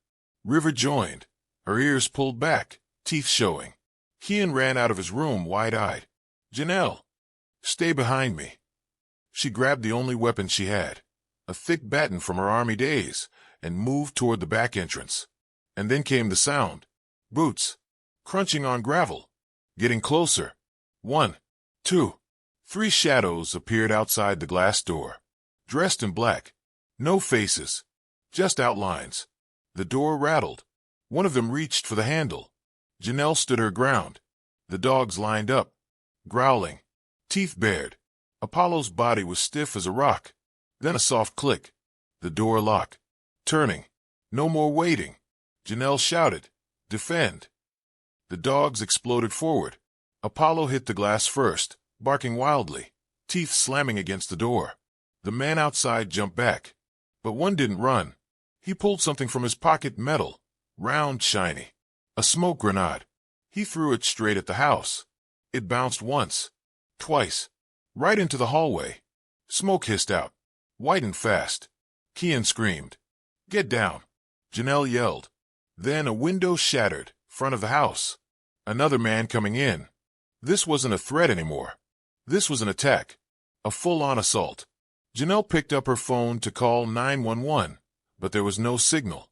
River joined, her ears pulled back, teeth showing. Kian ran out of his room wide-eyed. Janelle, stay behind me. She grabbed the only weapon she had, a thick baton from her army days, and moved toward the back entrance. And then came the sound. Boots, crunching on gravel, getting closer. 1, 2, 3 shadows appeared outside the glass door, dressed in black. No faces, just outlines. The door rattled. One of them reached for the handle. Janelle stood her ground. The dogs lined up, growling, teeth bared. Apollo's body was stiff as a rock. Then a soft click. The door locked. Turning. No more waiting. Janelle shouted, "Defend!" The dogs exploded forward. Apollo hit the glass first, barking wildly, teeth slamming against the door. The man outside jumped back. But one didn't run. He pulled something from his pocket, metal, round, shiny. A smoke grenade. He threw it straight at the house. It bounced once, twice, right into the hallway. Smoke hissed out, white and fast. Kian screamed, "Get down!" Janelle yelled. Then a window shattered, front of the house. Another man coming in. This wasn't a threat anymore. This was an attack, a full-on assault. Janelle picked up her phone to call 911, but there was no signal.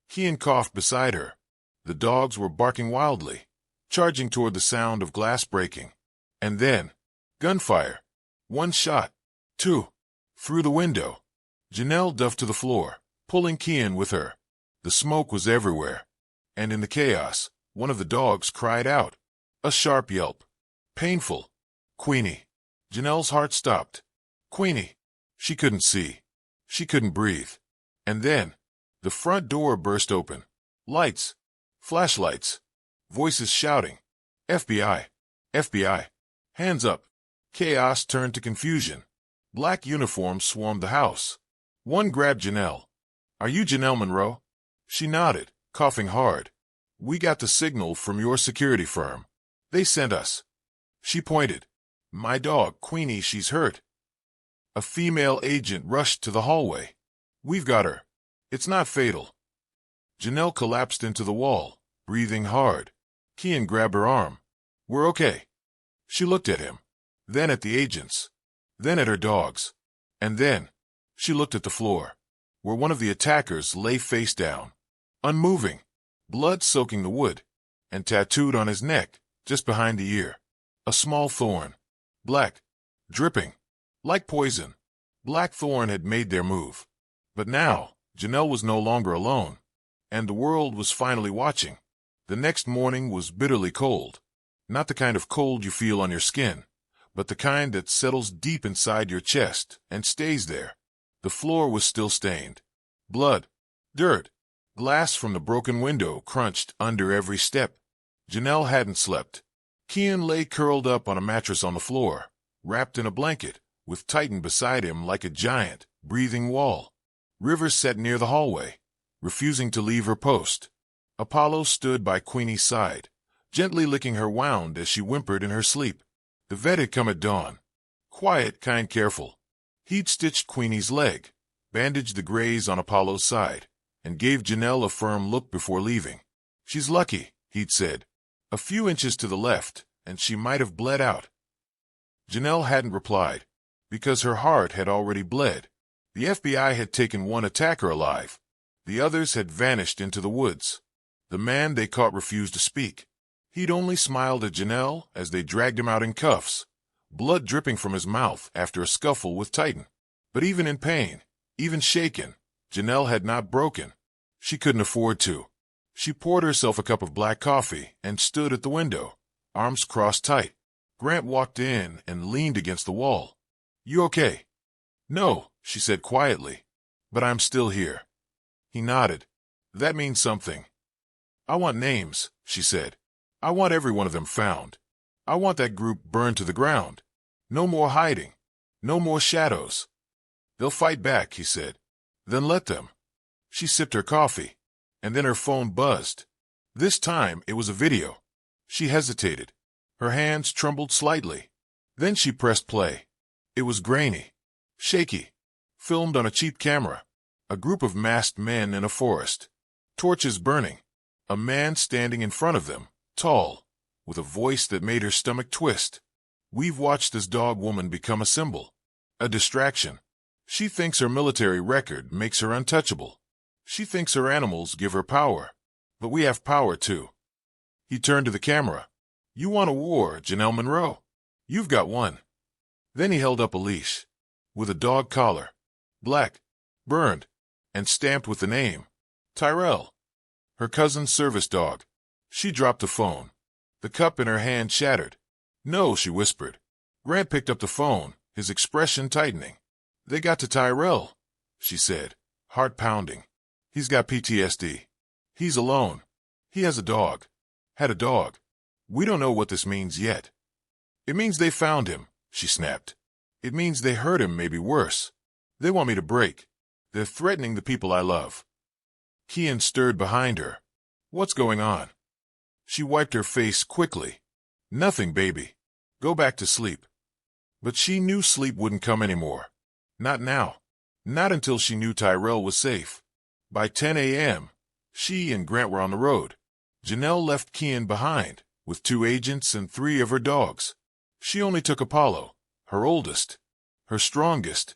Kian coughed beside her. The dogs were barking wildly, charging toward the sound of glass breaking. And then, gunfire. 1 shot, 2, through the window. Janelle duffed to the floor, pulling Kian with her. The smoke was everywhere. And in the chaos, one of the dogs cried out. A sharp yelp. Painful. Queenie. Janelle's heart stopped. Queenie. She couldn't see. She couldn't breathe. And then, the front door burst open. Lights. Flashlights. Voices shouting. FBI. FBI. Hands up. Chaos turned to confusion. Black uniforms swarmed the house. One grabbed Janelle. "Are you Janelle Monroe?" She nodded, coughing hard. "We got the signal from your security firm. They sent us." She pointed. "My dog, Queenie, she's hurt." A female agent rushed to the hallway. "We've got her. It's not fatal." Janelle collapsed into the wall, breathing hard. Kian grabbed her arm. "We're okay." She looked at him, then at the agents, then at her dogs. And then, she looked at the floor, where one of the attackers lay face down, unmoving, blood soaking the wood, and tattooed on his neck, just behind the ear, a small thorn, black, dripping, like poison. Blackthorn had made their move. But now, Janelle was no longer alone, and the world was finally watching. The next morning was bitterly cold. Not the kind of cold you feel on your skin, but the kind that settles deep inside your chest and stays there. The floor was still stained. Blood, dirt, glass from the broken window crunched under every step. Janelle hadn't slept. Kian lay curled up on a mattress on the floor, wrapped in a blanket, with Titan beside him like a giant, breathing wall. River sat near the hallway, refusing to leave her post. Apollo stood by Queenie's side, gently licking her wound as she whimpered in her sleep. The vet had come at dawn. Quiet, kind, careful. He'd stitched Queenie's leg, bandaged the graze on Apollo's side, and gave Janelle a firm look before leaving. "She's lucky," he'd said. "A few inches to the left, and she might have bled out." Janelle hadn't replied, because her heart had already bled. The FBI had taken one attacker alive. The others had vanished into the woods. The man they caught refused to speak. He'd only smiled at Janelle as they dragged him out in cuffs, blood dripping from his mouth after a scuffle with Titan. But even in pain, even shaken, Janelle had not broken. She couldn't afford to. She poured herself a cup of black coffee and stood at the window, arms crossed tight. Grant walked in and leaned against the wall. "You okay?" "No," she said quietly, "but I'm still here." He nodded. "That means something." "I want names," she said. "I want every one of them found. I want that group burned to the ground. No more hiding. No more shadows. They'll fight back, he said. Then let them. She sipped her coffee, and then her phone buzzed. This time it was a video. She hesitated. Her hands trembled slightly. Then she pressed play. It was grainy, shaky, filmed on a cheap camera. A group of masked men in a forest. Torches burning. A man standing in front of them, tall, with a voice that made her stomach twist. We've watched this dog woman become a symbol, a distraction. She thinks her military record makes her untouchable. She thinks her animals give her power. But we have power too. He turned to the camera. You want a war, Janelle Monroe? You've got one. Then he held up a leash, with a dog collar, black, burned, and stamped with the name, Tyrell. Her cousin's service dog. She dropped the phone. The cup in her hand shattered. No, she whispered. Grant picked up the phone, his expression tightening. They got to Tyrell, she said, heart pounding. He's got PTSD. He's alone. He has a dog. Had a dog. We don't know what this means yet. It means they found him, she snapped. It means they hurt him, maybe worse. They want me to break. They're threatening the people I love. Kian stirred behind her. What's going on? She wiped her face quickly. Nothing, baby. Go back to sleep. But she knew sleep wouldn't come anymore. Not now. Not until she knew Tyrell was safe. By 10 a.m., she and Grant were on the road. Janelle left Kian behind, with 2 agents and 3 of her dogs. She only took Apollo, her oldest, her strongest,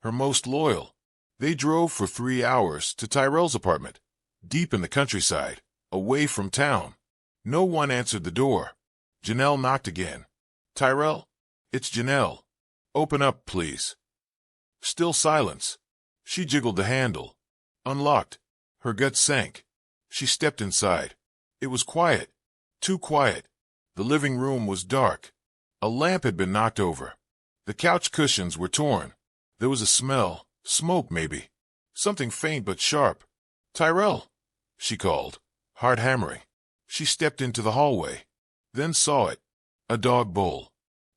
her most loyal. They drove for 3 hours to Tyrell's apartment, deep in the countryside, away from town. No one answered the door. Janelle knocked again. Tyrell? It's Janelle. Open up, please. Still silence. She jiggled the handle. Unlocked. Her guts sank. She stepped inside. It was quiet. Too quiet. The living room was dark. A lamp had been knocked over. The couch cushions were torn. There was a smell. Smoke, maybe. Something faint but sharp. Tyrell, she called, heart hammering. She stepped into the hallway. Then saw it. A dog bowl.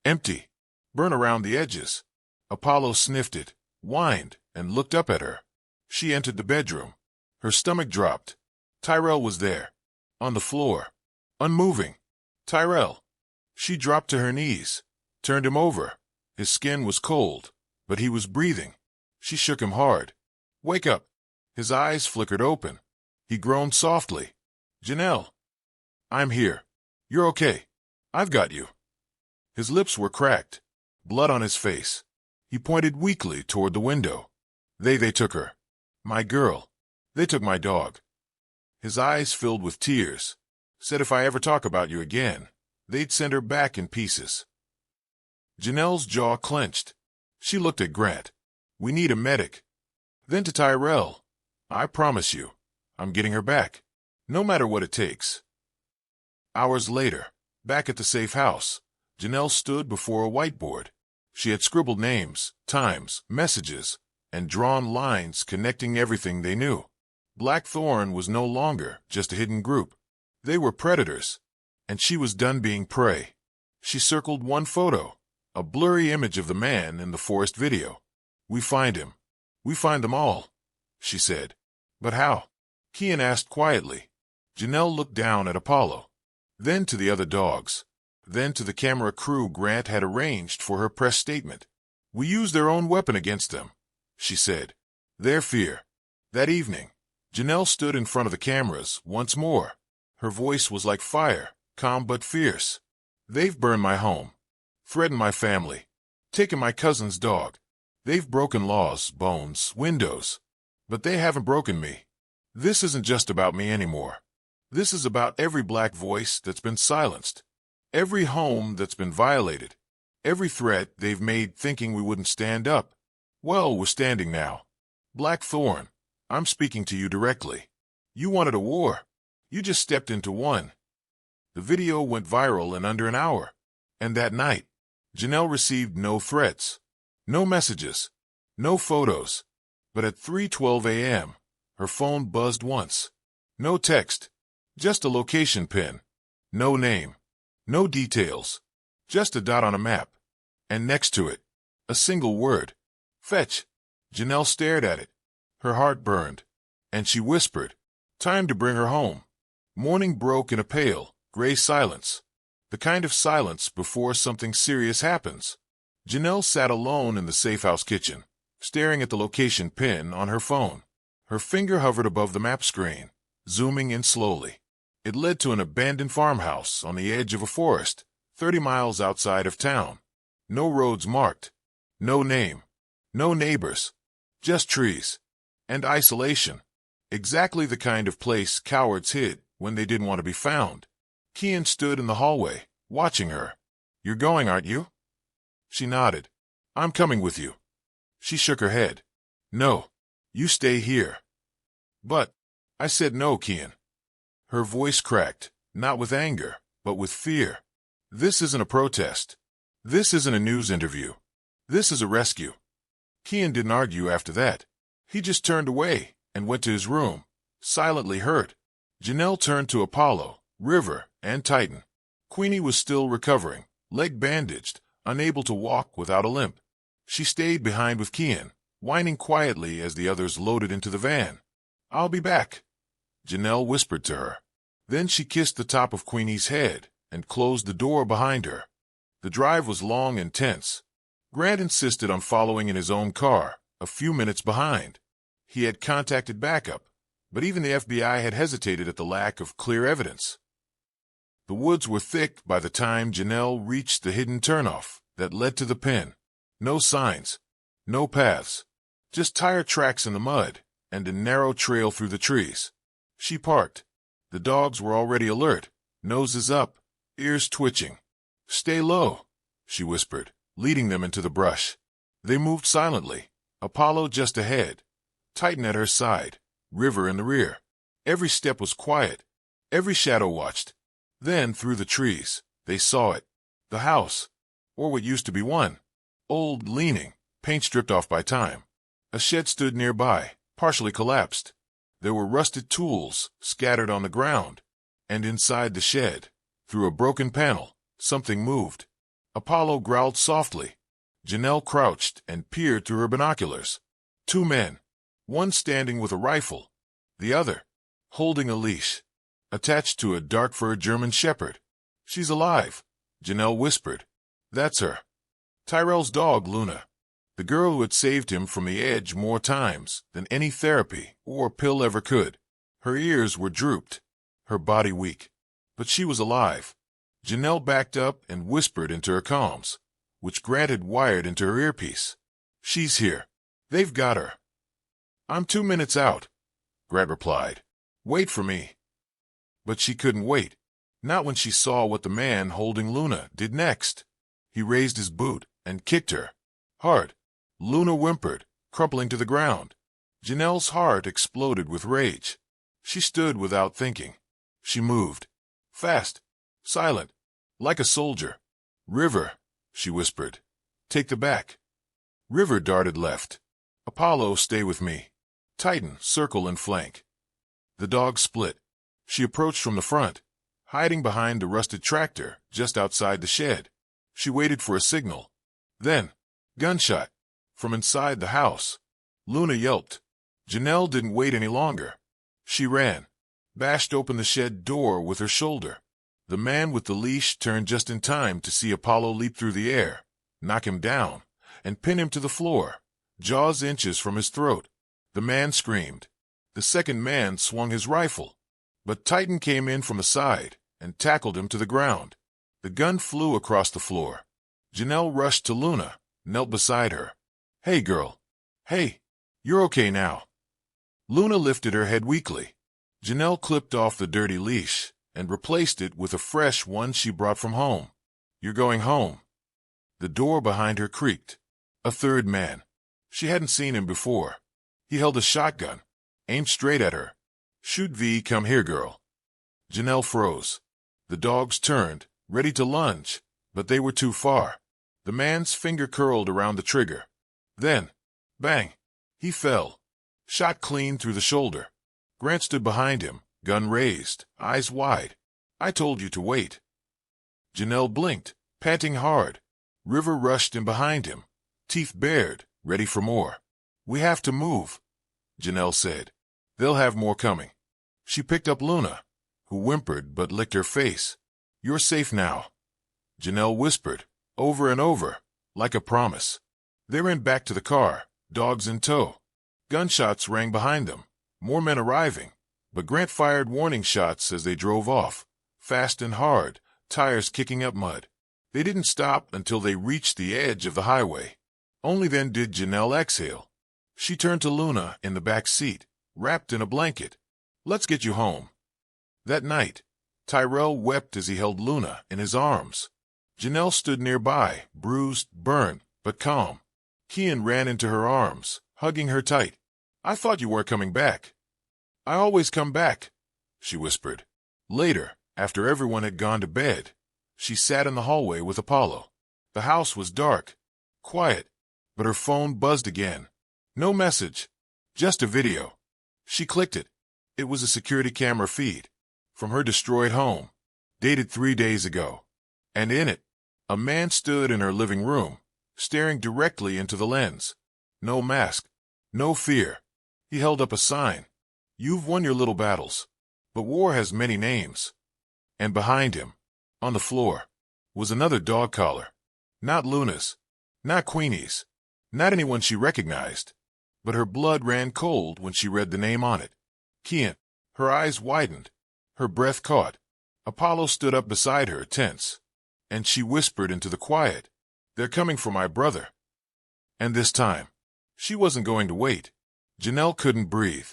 Empty. Burnt around the edges. Apollo sniffed it, whined, and looked up at her. She entered the bedroom. Her stomach dropped. Tyrell was there. On the floor. Unmoving. Tyrell. She dropped to her knees. Turned him over. His skin was cold, but he was breathing. She shook him hard. Wake up. His eyes flickered open. He groaned softly. Janelle. I'm here. You're okay. I've got you. His lips were cracked. Blood on his face. He pointed weakly toward the window. They took her. My girl. They took my dog. His eyes filled with tears. Said if I ever talk about you again, they'd send her back in pieces. Janelle's jaw clenched. She looked at Grant. We need a medic. Then to Tyrell. I promise you, I'm getting her back. No matter what it takes. Hours later, back at the safe house, Janelle stood before a whiteboard. She had scribbled names, times, messages, and drawn lines connecting everything they knew. Blackthorn was no longer just a hidden group. They were predators, and she was done being prey. She circled one photo, a blurry image of the man in the forest video. We find him. We find them all, she said. But how? Kian asked quietly. Janelle looked down at Apollo, then to the other dogs, then to the camera crew Grant had arranged for her press statement. We used their own weapon against them, she said. Their fear. That evening, Janelle stood in front of the cameras once more. Her voice was like fire, calm but fierce. They've burned my home, threatened my family, taken my cousin's dog. They've broken laws, bones, windows. But they haven't broken me. This isn't just about me anymore. This is about every black voice that's been silenced, every home that's been violated, every threat they've made thinking we wouldn't stand up. Well, we're standing now. Blackthorn, I'm speaking to you directly. You wanted a war. You just stepped into one. The video went viral in under an hour. And that night, Janelle received no threats, no messages, no photos. But at 3:12 a.m., her phone buzzed once. No text, just a location pin. No name, no details, just a dot on a map. And next to it, A single word. Fetch. Janelle stared at it. Her heart burned. And she whispered, "Time to bring her home." Morning broke in a pale, gray silence. The kind of silence before something serious happens. Janelle sat alone in the safe-house kitchen, staring at the location pin on her phone. Her finger hovered above the map screen, zooming in slowly. It led to an abandoned farmhouse on the edge of a forest, 30 miles outside of town. No roads marked. No name. No neighbors. Just trees. And isolation. Exactly the kind of place cowards hid when they didn't want to be found. Kian stood in the hallway, watching her. "You're going, aren't you?" She nodded. "I'm coming with you." She shook her head. "No. You stay here." "But," I said, "no, Kian." Her voice cracked, not with anger, but with fear. "This isn't a protest. This isn't a news interview. This is a rescue." Kian didn't argue after that. He just turned away and went to his room, silently hurt. Janelle turned to Apollo, River, and Titan. Queenie was still recovering, leg bandaged, unable to walk without a limp. She stayed behind with Kian, whining quietly as the others loaded into the van. "I'll be back," Janelle whispered to her. Then she kissed the top of Queenie's head and closed the door behind her. The drive was long and tense. Grant insisted on following in his own car, a few minutes behind. He had contacted backup, but even the FBI had hesitated at the lack of clear evidence. The woods were thick by the time Janelle reached the hidden turnoff that led to the pin. No signs, no paths, just tire tracks in the mud and a narrow trail through the trees. She parked. The dogs were already alert, noses up, ears twitching. "Stay low," she whispered, leading them into the brush. They moved silently, Apollo just ahead, Titan at her side, River in the rear. Every step was quiet. Every shadow watched. Then, through the trees, they saw it. The house, or what used to be one. Old, leaning, paint stripped off by time. A shed stood nearby, partially collapsed. There were rusted tools scattered on the ground. And inside the shed, through a broken panel, something moved. Apollo growled softly. Janelle crouched and peered through her binoculars. Two men, one standing with a rifle, the other holding a leash, attached to a dark-furred German shepherd. "She's alive," Janelle whispered. "That's her. Tyrell's dog, Luna. The girl who had saved him from the edge more times than any therapy or pill ever could." Her ears were drooped, her body weak. But she was alive. Janelle backed up and whispered into her comms, which Grant had wired into her earpiece. "She's here. They've got her." "I'm 2 minutes out," Grant replied. "Wait for me." But she couldn't wait. Not when she saw what the man holding Luna did next. He raised his boot and kicked her. Hard. Luna whimpered, crumpling to the ground. Janelle's heart exploded with rage. She stood without thinking. She moved. Fast. Silent. Like a soldier. "River," she whispered. "Take the back." River darted left. "Apollo, stay with me. Titan, circle and flank." The dog split. She approached from the front, hiding behind the rusted tractor just outside the shed. She waited for a signal. Then, gunshot. From inside the house. Luna yelped. Janelle didn't wait any longer. She ran, bashed open the shed door with her shoulder. The man with the leash turned just in time to see Apollo leap through the air, knock him down, and pin him to the floor, jaws inches from his throat. The man screamed. The second man swung his rifle, but Titan came in from the side and tackled him to the ground. The gun flew across the floor. Janelle rushed to Luna, knelt beside her. "Hey, girl. Hey, you're okay now." Luna lifted her head weakly. Janelle clipped off the dirty leash and replaced it with a fresh one she brought from home. "You're going home." The door behind her creaked. A third man. She hadn't seen him before. He held a shotgun, aimed straight at her. "Shoot V, come here, girl." Janelle froze. The dogs turned, ready to lunge, but they were too far. The man's finger curled around the trigger. Then, bang, he fell, shot clean through the shoulder. Grant stood behind him, gun raised, eyes wide. "I told you to wait." Janelle blinked, panting hard. River rushed in behind him, teeth bared, ready for more. "We have to move," Janelle said. "They'll have more coming." She picked up Luna, who whimpered but licked her face. "You're safe now," Janelle whispered, over and over, like a promise. They ran back to the car, dogs in tow. Gunshots rang behind them, more men arriving, but Grant fired warning shots as they drove off, fast and hard, tires kicking up mud. They didn't stop until they reached the edge of the highway. Only then did Janelle exhale. She turned to Luna in the back seat, wrapped in a blanket. "Let's get you home." That night, Tyrell wept as he held Luna in his arms. Janelle stood nearby, bruised, burned, but calm. Kian ran into her arms, hugging her tight. "I thought you weren't coming back." "I always come back," she whispered. Later, after everyone had gone to bed, she sat in the hallway with Apollo. The house was dark, quiet, but her phone buzzed again. No message, just a video. She clicked it. It was a security camera feed from her destroyed home, dated 3 days ago. And in it, a man stood in her living room, staring directly into the lens. No mask, no fear. He held up a sign. "You've won your little battles, but war has many names." And behind him, on the floor, was another dog collar. Not Luna's, not Queenie's, not anyone she recognized. But her blood ran cold when she read the name on it. Kian. Her eyes widened. Her breath caught. Apollo stood up beside her, tense. And she whispered into the quiet, "They're coming for my brother." And this time, she wasn't going to wait. Janelle couldn't breathe.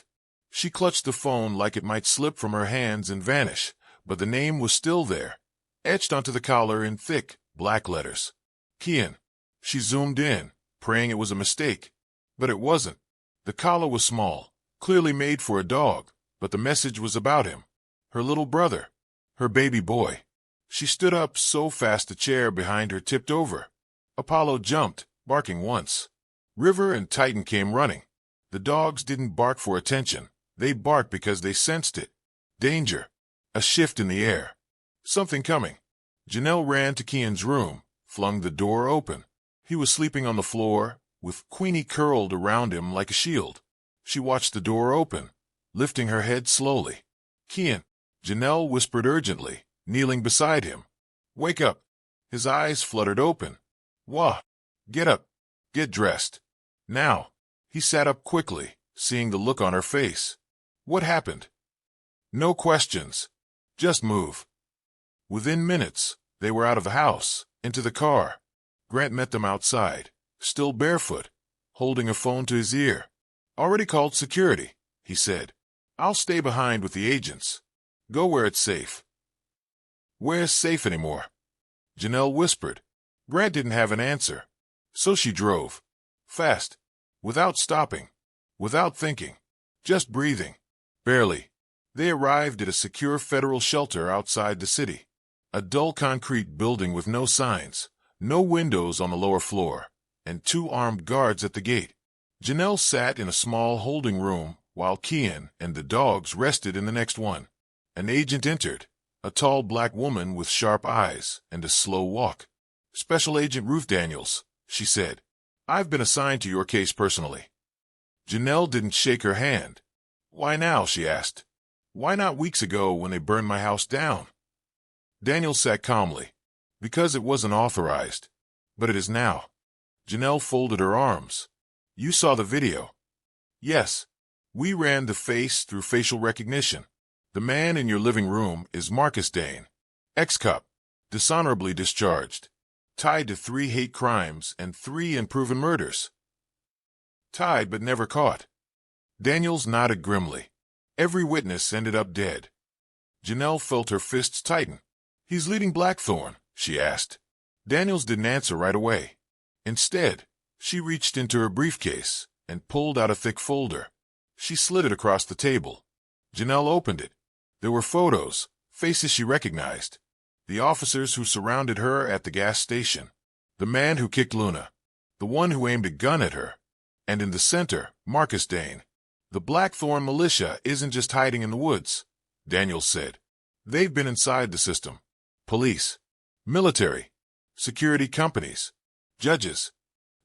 She clutched the phone like it might slip from her hands and vanish, but the name was still there, etched onto the collar in thick, black letters. Kian. She zoomed in, praying it was a mistake. But it wasn't. The collar was small, clearly made for a dog, but the message was about him. Her little brother. Her baby boy. She stood up so fast the chair behind her tipped over. Apollo jumped, barking once. River and Titan came running. The dogs didn't bark for attention. They barked because they sensed it. Danger. A shift in the air. Something coming. Janelle ran to Kian's room, flung the door open. He was sleeping on the floor, with Queenie curled around him like a shield. She watched the door open, lifting her head slowly. "Kian," Janelle whispered urgently, kneeling beside him. "Wake up." His eyes fluttered open. "Wah. Get up. Get dressed. Now." He sat up quickly, seeing the look on her face. "What happened?" "No questions. Just move." Within minutes, they were out of the house, into the car. Grant met them outside, still barefoot, holding a phone to his ear. "Already called security," he said. "I'll stay behind with the agents. Go where it's safe." "Where's safe anymore?" Janelle whispered. Grant didn't have an answer. So she drove. Fast. Without stopping. Without thinking. Just breathing. Barely. They arrived at a secure federal shelter outside the city. A dull concrete building with no signs, no windows on the lower floor, and 2 armed guards at the gate. Janelle sat in a small holding room while Kian and the dogs rested in the next one. An agent entered, a tall black woman with sharp eyes and a slow walk. "Special Agent Ruth Daniels," she said. "I've been assigned to your case personally." Janelle didn't shake her hand. "Why now?" she asked. "Why not weeks ago when they burned my house down?" Daniels sat calmly. "Because it wasn't authorized. But it is now." Janelle folded her arms. "You saw the video." "Yes. We ran the face through facial recognition. The man in your living room is Marcus Dane, ex-cop, dishonorably discharged, tied to 3 hate crimes and 3 unproven murders." "Tied but never caught." Daniels nodded grimly. "Every witness ended up dead." Janelle felt her fists tighten. "He's leading Blackthorn?" she asked. Daniels didn't answer right away. Instead, she reached into her briefcase and pulled out a thick folder. She slid it across the table. Janelle opened it. There were photos, faces she recognized. The officers who surrounded her at the gas station. The man who kicked Luna. The one who aimed a gun at her. And in the center, Marcus Dane. "The Blackthorn militia isn't just hiding in the woods," Daniels said. "They've been inside the system. Police, military, security companies, judges.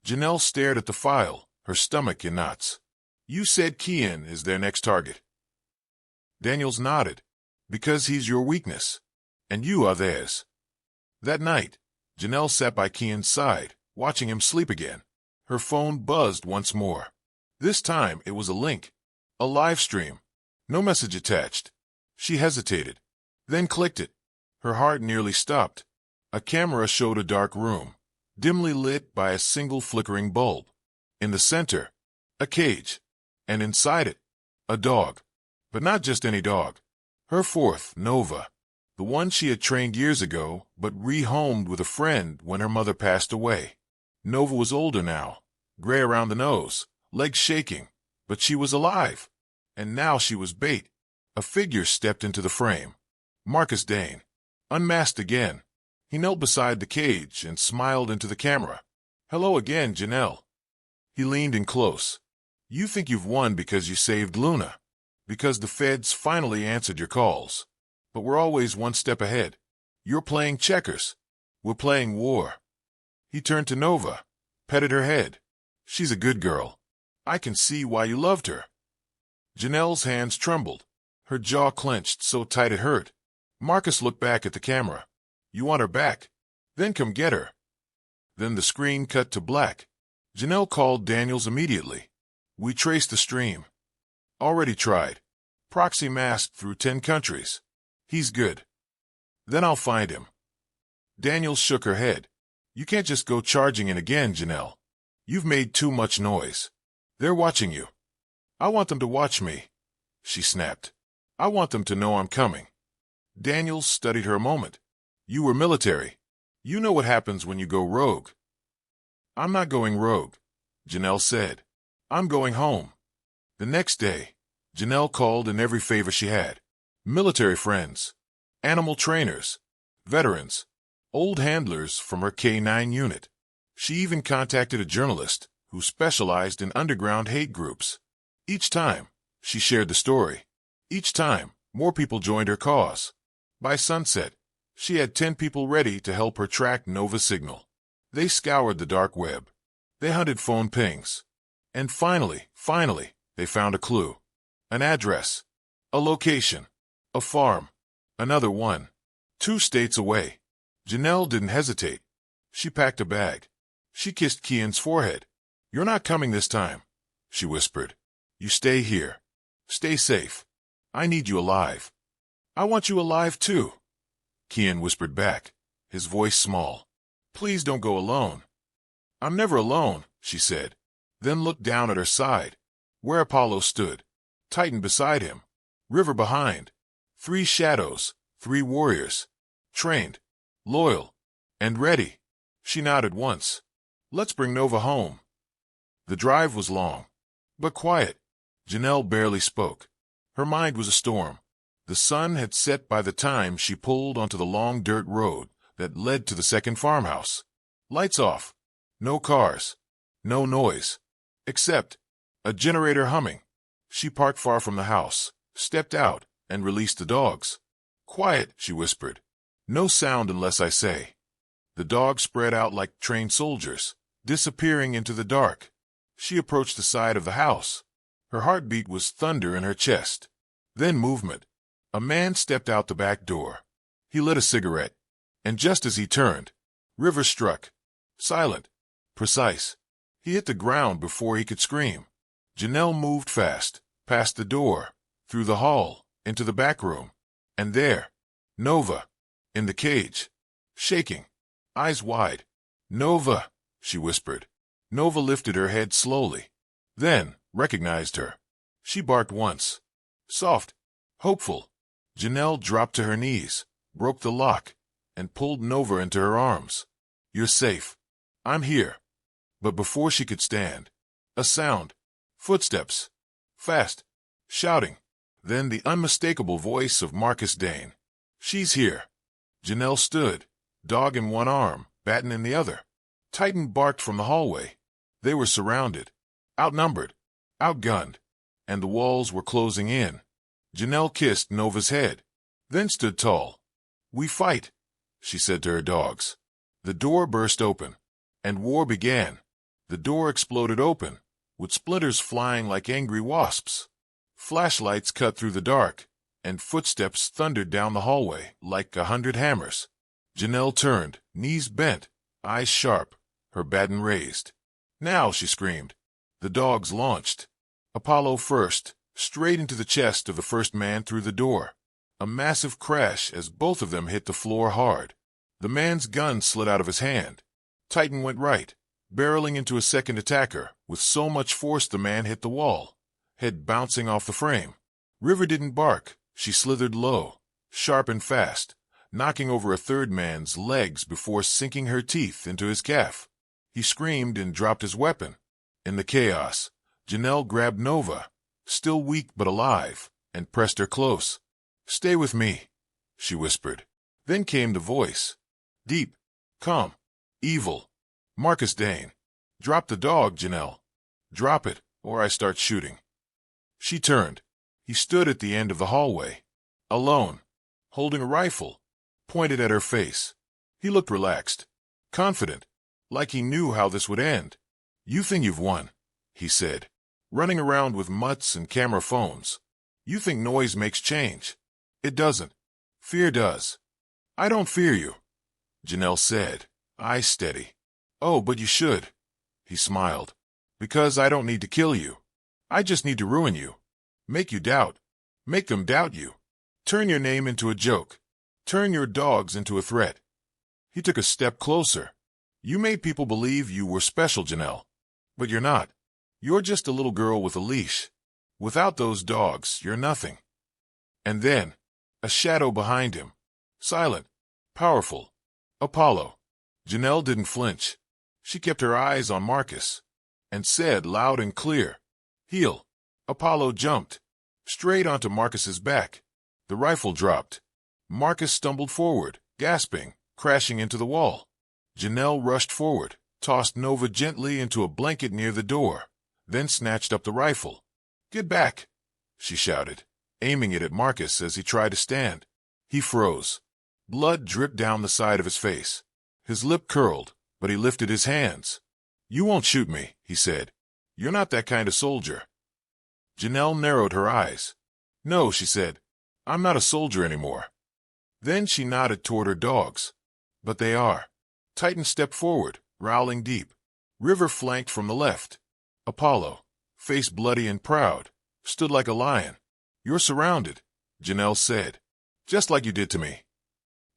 Janelle stared at the file, her stomach in knots. You said Kian is their next target. Daniels nodded. Because he's your weakness. And you are theirs. That night, Janelle sat by Kian's side, watching him sleep again. Her phone buzzed once more. This time it was a link. A live stream. No message attached. She hesitated, then clicked it. Her heart nearly stopped. A camera showed a dark room, dimly lit by a single flickering bulb. In the center, a cage. And inside it, a dog. But not just any dog. Her fourth, Nova. The one she had trained years ago, but rehomed with a friend when her mother passed away. Nova was older now, gray around the nose, legs shaking, but she was alive. And now she was bait. A figure stepped into the frame. Marcus Dane. Unmasked again. He knelt beside the cage and smiled into the camera. Hello again, Janelle. He leaned in close. You think you've won because you saved Luna. Because the feds finally answered your calls. But we're always one step ahead. You're playing checkers. We're playing war. He turned to Nova, petted her head. She's a good girl. I can see why you loved her. Janelle's hands trembled. Her jaw clenched so tight it hurt. Marcus looked back at the camera. You want her back? Then come get her. Then the screen cut to black. Janelle called Daniels immediately. We traced the stream. Already tried. Proxy masked through 10 countries. He's good. Then I'll find him. Daniels shook her head. You can't just go charging in again, Janelle. You've made too much noise. They're watching you. I want them to watch me, she snapped. I want them to know I'm coming. Daniels studied her a moment. You were military. You know what happens when you go rogue. I'm not going rogue, Janelle said. I'm going home. The next day, Janelle called in every favor she had. Military friends, animal trainers, veterans, old handlers from her K-9 unit. She even contacted a journalist who specialized in underground hate groups. Each time, she shared the story. Each time, more people joined her cause. By sunset, she had 10 people ready to help her track Nova's signal. They scoured the dark web. They hunted phone pings. And finally, they found a clue. An address. A location. A farm. Another one. 2 states away. Janelle didn't hesitate. She packed a bag. She kissed Kian's forehead. You're not coming this time, she whispered. You stay here. Stay safe. I need you alive. I want you alive too, Kian whispered back, his voice small. Please don't go alone. I'm never alone, she said, then looked down at her side, where Apollo stood, Titan beside him, River behind. 3 shadows, 3 warriors. Trained, loyal, and ready. She nodded once. Let's bring Nova home. The drive was long, but quiet. Janelle barely spoke. Her mind was a storm. The sun had set by the time she pulled onto the long dirt road that led to the second farmhouse. Lights off. No cars. No noise. Except a generator humming. She parked far from the house, stepped out, and released the dogs. Quiet, she whispered. No sound unless I say. The dogs spread out like trained soldiers, disappearing into the dark. She approached the side of the house. Her heartbeat was thunder in her chest. Then movement. A man stepped out the back door. He lit a cigarette. And just as he turned, River struck. Silent. Precise. He hit the ground before he could scream. Janelle moved fast, past the door, through the hall, into the back room. And there, Nova, in the cage, shaking, eyes wide. Nova, she whispered. Nova lifted her head slowly, then recognized her. She barked once. Soft, hopeful. Janelle dropped to her knees, broke the lock, and pulled Nova into her arms. You're safe. I'm here. But before she could stand, a sound. Footsteps. Fast. Shouting. Then the unmistakable voice of Marcus Dane. She's here. Janelle stood, dog in one arm, baton in the other. Titan barked from the hallway. They were surrounded, outnumbered, outgunned, and the walls were closing in. Janelle kissed Nova's head, then stood tall. We fight, she said to her dogs. The door burst open, and war began. The door exploded open, with splinters flying like angry wasps. Flashlights cut through the dark, and footsteps thundered down the hallway like 100 hammers. Janelle turned, knees bent, eyes sharp, her baton raised. "Now!" she screamed. The dogs launched. Apollo first, straight into the chest of the first man through the door. A massive crash as both of them hit the floor hard. The man's gun slid out of his hand. Titan went right, barreling into a second attacker with so much force the man hit the wall, head bouncing off the frame. River didn't bark. She slithered low, sharp and fast, knocking over a third man's legs before sinking her teeth into his calf. He screamed and dropped his weapon. In the chaos, Janelle grabbed Nova, still weak but alive, and pressed her close. "Stay with me," she whispered. Then came the voice. Deep, calm, evil. "Marcus Dane. Drop the dog, Janelle. Drop it, or I start shooting." She turned. He stood at the end of the hallway, alone, holding a rifle, pointed at her face. He looked relaxed, confident, like he knew how this would end. "You think you've won," he said, "running around with mutts and camera phones. You think noise makes change. It doesn't. Fear does." "I don't fear you," Janelle said, eyes steady. "Oh, but you should," he smiled. "Because I don't need to kill you. I just need to ruin you. Make you doubt. Make them doubt you. Turn your name into a joke. Turn your dogs into a threat." He took a step closer. "You made people believe you were special, Janelle. But you're not. You're just a little girl with a leash. Without those dogs, you're nothing." And then, a shadow behind him. Silent. Powerful. Apollo. Janelle didn't flinch. She kept her eyes on Marcus, and said loud and clear, "Heel." Apollo jumped, straight onto Marcus's back. The rifle dropped. Marcus stumbled forward, gasping, crashing into the wall. Janelle rushed forward, tossed Nova gently into a blanket near the door, then snatched up the rifle. "Get back," she shouted, aiming it at Marcus as he tried to stand. He froze. Blood dripped down the side of his face. His lip curled, but he lifted his hands. "You won't shoot me," he said. "You're not that kind of soldier." Janelle narrowed her eyes. "No," she said. "I'm not a soldier anymore." Then she nodded toward her dogs. "But they are." Titan stepped forward, growling deep. River flanked from the left. Apollo, face bloody and proud, stood like a lion. "You're surrounded," Janelle said. "Just like you did to me."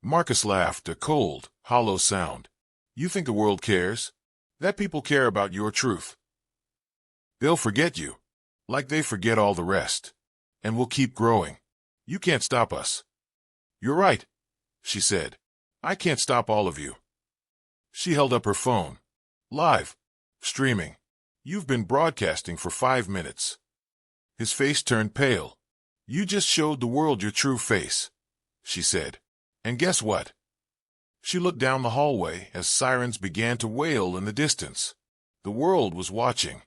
Marcus laughed, a cold, hollow sound. "You think the world cares? That people care about your truth. They'll forget you, like they forget all the rest. And we'll keep growing. You can't stop us." "You're right," she said. "I can't stop all of you." She held up her phone. "Live. Streaming. You've been broadcasting for 5 minutes." His face turned pale. "You just showed the world your true face," she said. "And guess what?" She looked down the hallway as sirens began to wail in the distance. The world was watching.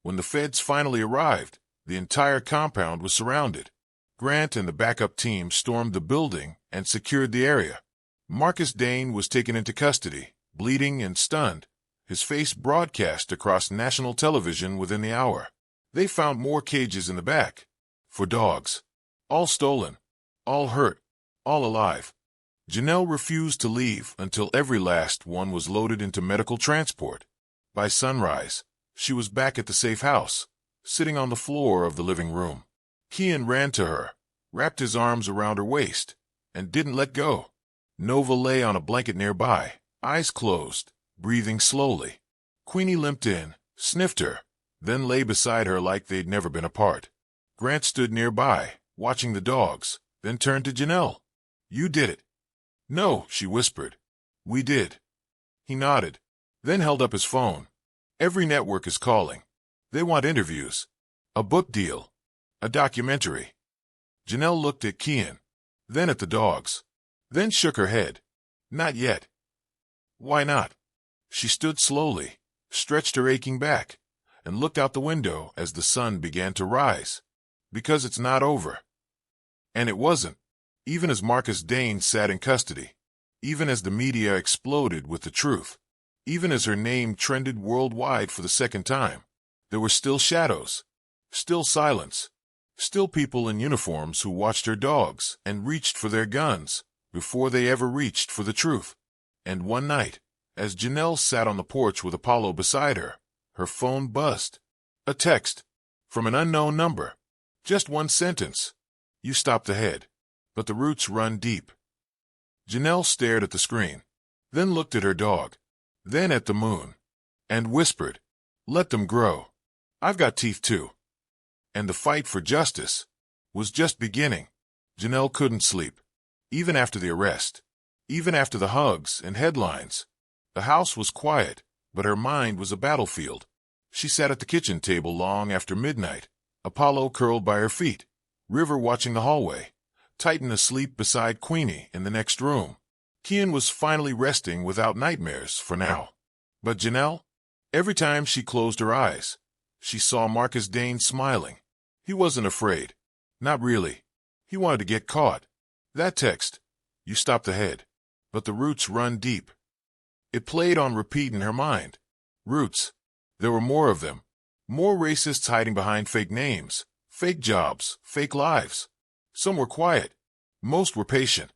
When the feds finally arrived, the entire compound was surrounded. Grant and the backup team stormed the building and secured the area. Marcus Dane was taken into custody, bleeding and stunned, his face broadcast across national television within the hour. They found more cages in the back. For dogs. All stolen. All hurt. All alive. Janelle refused to leave until every last one was loaded into medical transport. By sunrise, she was back at the safe house, sitting on the floor of the living room. Kian ran to her, wrapped his arms around her waist, and didn't let go. Nova lay on a blanket nearby, eyes closed, breathing slowly. Queenie limped in, sniffed her, then lay beside her like they'd never been apart. Grant stood nearby, watching the dogs, then turned to Janelle. "You did it." "No," she whispered. "We did." He nodded, then held up his phone. "Every network is calling. They want interviews. A book deal. A documentary." Janelle looked at Kian, then at the dogs, then shook her head. "Not yet." "Why not?" She stood slowly, stretched her aching back, and looked out the window as the sun began to rise. "Because it's not over." And it wasn't, even as Marcus Dane sat in custody, even as the media exploded with the truth, Even as her name trended worldwide for the second time, there were still shadows, still silence, still people in uniforms who watched her dogs and reached for their guns before they ever reached for the truth. And one night, as Janelle sat on the porch with Apollo beside her, her phone buzzed. A text from an unknown number. Just one sentence. You stopped ahead, but the roots run deep. Janelle stared at the screen, then looked at her dog, then at the moon, and whispered, "Let them grow. I've got teeth too." And the fight for justice was just beginning. Janelle couldn't sleep, even after the arrest, even after the hugs and headlines. The house was quiet, but her mind was a battlefield. She sat at the kitchen table long after midnight, Apollo curled by her feet, River watching the hallway, Titan asleep beside Queenie in the next room. Kian was finally resting without nightmares for now. But Janelle, every time she closed her eyes, she saw Marcus Dane smiling. He wasn't afraid. Not really. He wanted to get caught. That text, "You stopped ahead, but the roots run deep." It played on repeat in her mind. Roots. There were more of them. More racists hiding behind fake names, fake jobs, fake lives. Some were quiet. Most were patient.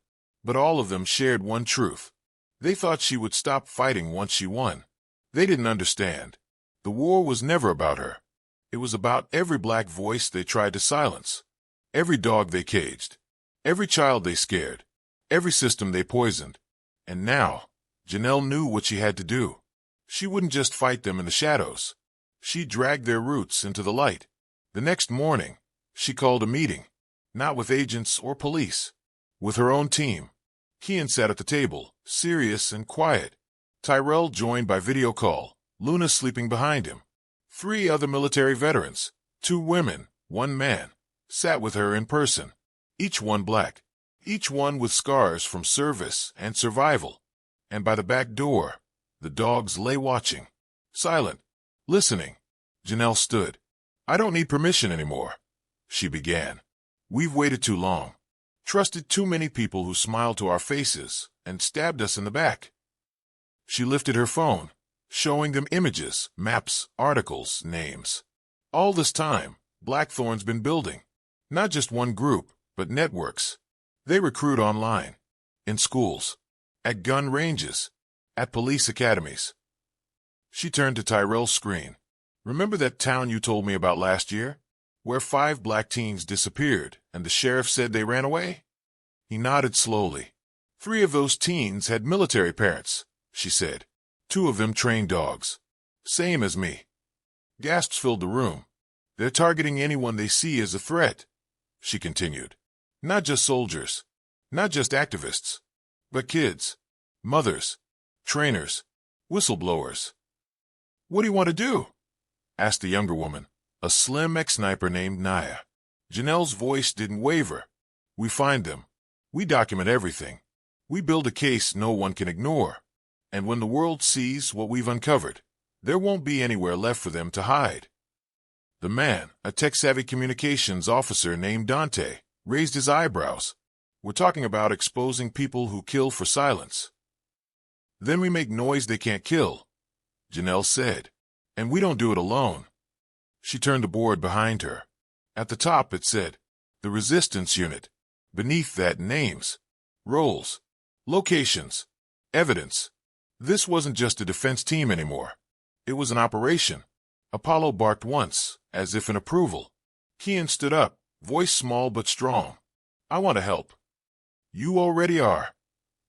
But all of them shared one truth. They thought she would stop fighting once she won. They didn't understand. The war was never about her. It was about every black voice they tried to silence, every dog they caged, every child they scared, every system they poisoned. And now, Janelle knew what she had to do. She wouldn't just fight them in the shadows. She dragged their roots into the light. The next morning, she called a meeting, not with agents or police, with her own team. Kian sat at the table, serious and quiet. Tyrell joined by video call, Luna sleeping behind him. 3 other military veterans, 2 women, 1 man, sat with her in person, each one black, each one with scars from service and survival. And by the back door, the dogs lay watching, silent, listening. Janelle stood. "I don't need permission anymore," she began. "We've waited too long, trusted too many people who smiled to our faces and stabbed us in the back." She lifted her phone, showing them images, maps, articles, names. All this time, Blackthorn's been building. Not just one group, but networks. They recruit online, in schools, at gun ranges, at police academies. She turned to Tyrell's screen. "Remember that town you told me about last year, where 5 black teens disappeared and the sheriff said they ran away?" He nodded slowly. 3 of those teens had military parents, she said. 2 of them trained dogs. Same as me. Gasps filled the room. "They're targeting anyone they see as a threat," she continued. "Not just soldiers, not just activists, but kids, mothers, trainers, whistleblowers." "What do you want to do?" asked the younger woman, a slim ex-sniper named Naya. Janelle's voice didn't waver. "We find them. We document everything. We build a case no one can ignore. And when the world sees what we've uncovered, there won't be anywhere left for them to hide." The man, a tech-savvy communications officer named Dante, raised his eyebrows. "We're talking about exposing people who kill for silence." "Then we make noise they can't kill," Janelle said. "And we don't do it alone." She turned the board behind her. At the top it said, "The Resistance Unit." Beneath that, names, roles, locations, evidence. This wasn't just a defense team anymore. It was an operation. Apollo barked once, as if in approval. Kian stood up, voice small but strong. "I want to help." "You already are,"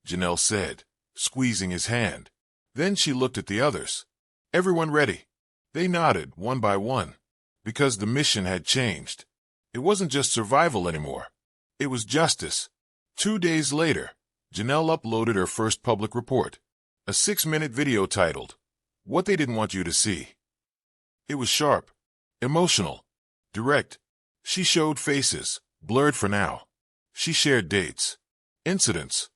Janelle said, squeezing his hand. Then she looked at the others. "Everyone ready?" They nodded, one by one, because the mission had changed. It wasn't just survival anymore. It was justice. 2 days later, Janelle uploaded her first public report, a 6-minute video titled, "What They Didn't Want You to See." It was sharp, emotional, direct. She showed faces, blurred for now. She shared dates, incidents,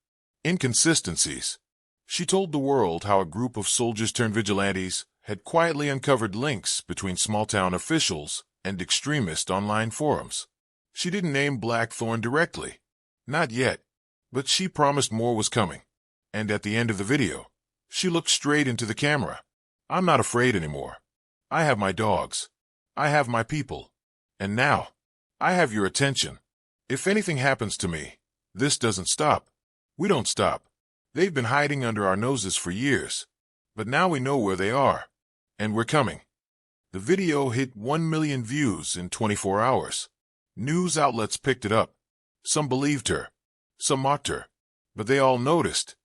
inconsistencies. She told the world how a group of soldiers-turned-vigilantes had quietly uncovered links between small-town officials and extremist online forums. She didn't name Blackthorn directly. Not yet. But she promised more was coming. And at the end of the video, She looked straight into the camera. I'm not afraid anymore. I have my dogs. I have my people. And now, I have your attention. If anything happens to me, this doesn't stop. We don't stop. They've been hiding under our noses for years. But now we know where they are. And we're coming. The video hit 1 million views in 24 hours. News outlets picked it up. Some believed her. Some mocked her. But they all noticed.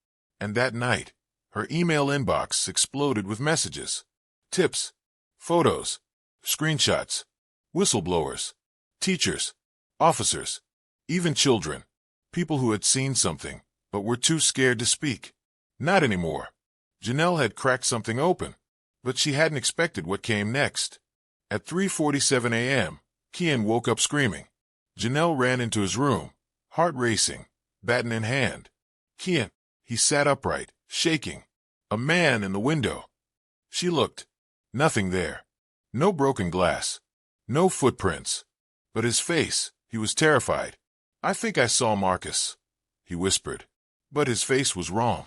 And that night, her email inbox exploded with messages, tips, photos, screenshots, whistleblowers, teachers, officers, even children, people who had seen something, but were too scared to speak. Not anymore. Janelle had cracked something open, but she hadn't expected what came next. At 3:47 a.m., Kian woke up screaming. Janelle ran into his room, heart racing, baton in hand. Kian, he sat upright, shaking. A man in the window. She looked. Nothing there. No broken glass. No footprints. But his face, he was terrified. I think I saw Marcus, he whispered. But his face was wrong.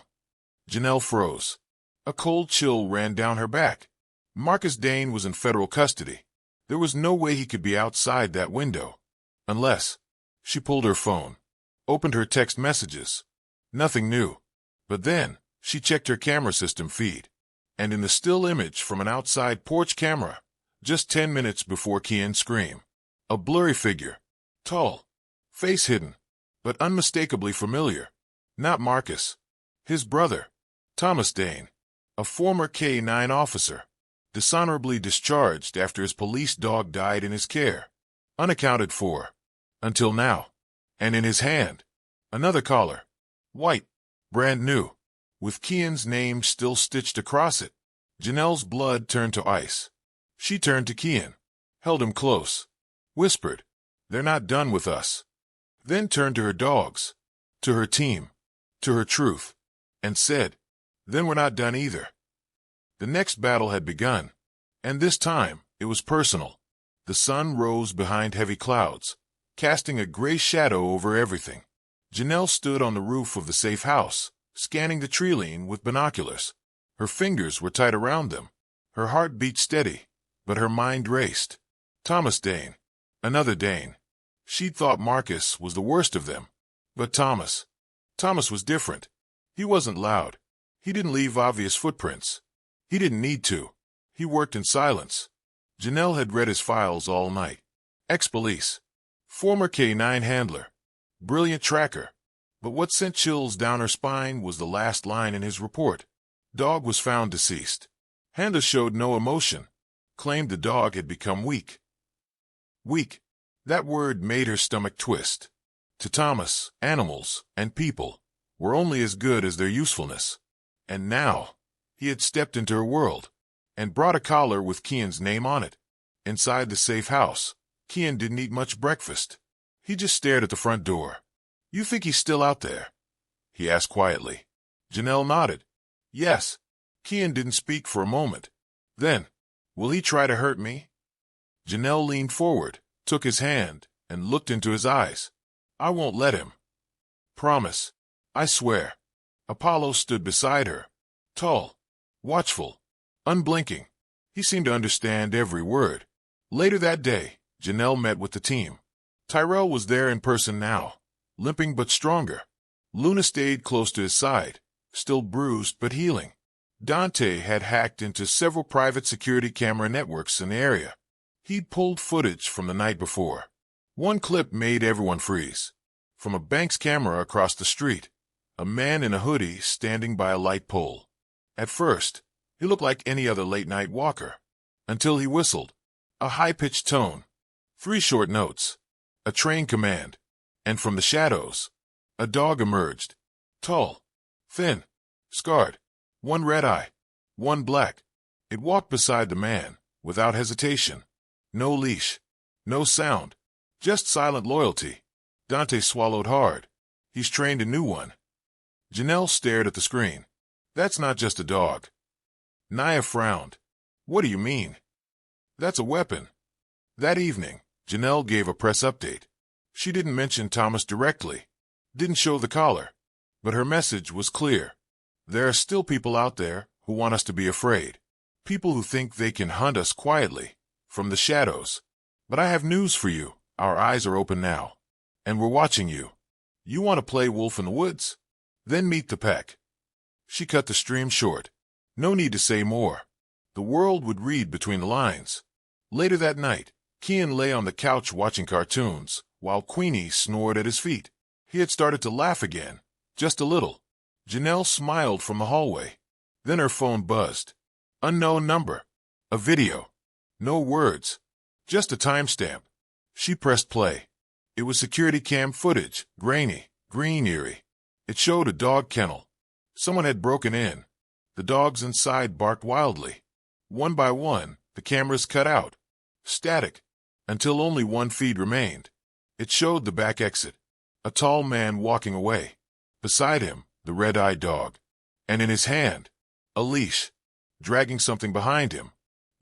Janelle froze. A cold chill ran down her back. Marcus Dane was in federal custody. There was no way he could be outside that window. Unless. She pulled her phone. Opened her text messages. Nothing new. But then, she checked her camera system feed. And in the still image from an outside porch camera, just 10 minutes before Kian's scream, a blurry figure. Tall. Face hidden. But unmistakably familiar. Not Marcus. His brother. Thomas Dane. A former K-9 officer. Dishonorably discharged after his police dog died in his care. Unaccounted for. Until now. And in his hand, another collar. White. Brand new. With Kian's name still stitched across it. Janelle's blood turned to ice. She turned to Kian, held him close, whispered, "They're not done with us." Then turned to her dogs, to her team, to her truth, and said, "Then we're not done either." The next battle had begun, and this time it was personal. The sun rose behind heavy clouds, casting a gray shadow over everything. Janelle stood on the roof of the safe house, scanning the tree line with binoculars. Her fingers were tight around them. Her heart beat steady, but her mind raced. Thomas Dane. Another Dane. She'd thought Marcus was the worst of them. But Thomas was different. He wasn't loud. He didn't leave obvious footprints. He didn't need to. He worked in silence. Janelle had read his files all night. Ex-police. Former K-9 handler. Brilliant tracker. But what sent chills down her spine was the last line in his report. Dog was found deceased. Handler showed no emotion. Claimed the dog had become weak. Weak. That word made her stomach twist. To Thomas, animals and people were only as good as their usefulness. And now, he had stepped into her world and brought a collar with Kian's name on it. Inside the safe house, Kian didn't eat much breakfast. He just stared at the front door. "You think he's still out there?" he asked quietly. Janelle nodded. "Yes." Kian didn't speak for a moment. Then, "Will he try to hurt me?" Janelle leaned forward, took his hand, and looked into his eyes. "I won't let him. Promise. I swear." Apollo stood beside her. Tall, watchful, unblinking. He seemed to understand every word. Later that day, Janelle met with the team. Tyrell was there in person now, limping but stronger. Luna stayed close to his side, still bruised but healing. Dante had hacked into several private security camera networks in the area. He'd pulled footage from the night before. One clip made everyone freeze. From a bank's camera across the street, a man in a hoodie standing by a light pole. At first, he looked like any other late-night walker, until he whistled. A high-pitched tone. 3 short notes. A train command. And from the shadows, a dog emerged. Tall, thin, scarred. One red eye, one black. It walked beside the man, without hesitation. No leash, no sound, just silent loyalty. Dante swallowed hard. He's trained a new one. Janelle stared at the screen. That's not just a dog. Naya frowned. What do you mean? That's a weapon. That evening, Janelle gave a press update. She didn't mention Thomas directly, didn't show the collar, but her message was clear. There are still people out there who want us to be afraid. People who think they can hunt us quietly, from the shadows. But I have news for you. Our eyes are open now. And we're watching you. You want to play wolf in the woods? Then meet the pack. She cut the stream short. No need to say more. The world would read between the lines. Later that night, Kian lay on the couch watching cartoons, while Queenie snored at his feet. He had started to laugh again, just a little. Janelle smiled from the hallway. Then her phone buzzed. Unknown number. A video. No words. Just a timestamp. She pressed play. It was security cam footage, grainy, green-eerie. It showed a dog kennel. Someone had broken in. The dogs inside barked wildly. One by one, the cameras cut out. Static. Until only one feed remained. It showed the back exit. A tall man walking away. Beside him, the red-eyed dog. And in his hand, a leash. Dragging something behind him.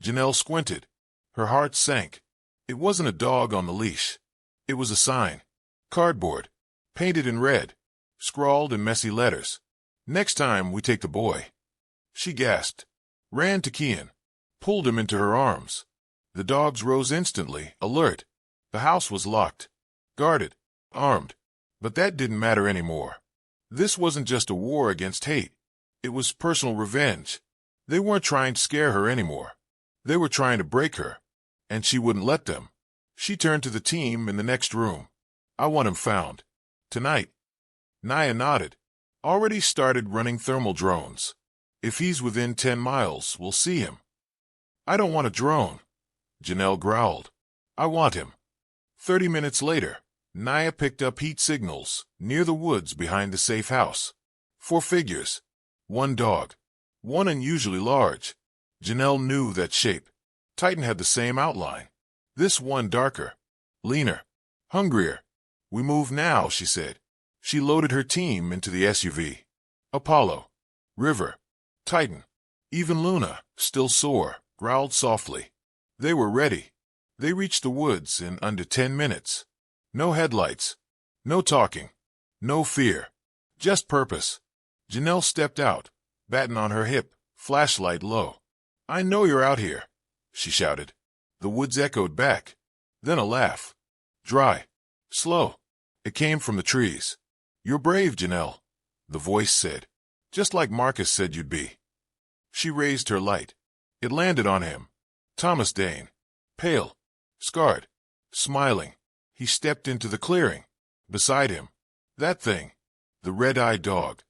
Janelle squinted. Her heart sank. It wasn't a dog on the leash. It was a sign. Cardboard. Painted in red. Scrawled in messy letters. Next time we take the boy. She gasped. Ran to Kian. Pulled him into her arms. The dogs rose instantly, alert. The house was locked. Guarded. Armed. But that didn't matter anymore. This wasn't just a war against hate. It was personal revenge. They weren't trying to scare her anymore. They were trying to break her. And she wouldn't let them. She turned to the team in the next room. I want him found. Tonight. Naya nodded. Already started running thermal drones. If he's within 10 miles, we'll see him. I don't want a drone. Janelle growled. I want him. 30 minutes later, Naya picked up heat signals near the woods behind the safe house. 4 figures. 1 dog. One unusually large. Janelle knew that shape. Titan had the same outline. This one darker. Leaner. Hungrier. We move now, she said. She loaded her team into the SUV. Apollo. River. Titan. Even Luna, still sore, growled softly. They were ready. They reached the woods in under 10 minutes. No headlights. No talking. No fear. Just purpose. Janelle stepped out, baton on her hip, flashlight low. I know you're out here, she shouted. The woods echoed back. Then a laugh. Dry. Slow. It came from the trees. You're brave, Janelle, the voice said. Just like Marcus said you'd be. She raised her light. It landed on him. Thomas Dane. Pale. Scarred. Smiling. He stepped into the clearing. Beside him. That thing. The red-eyed dog.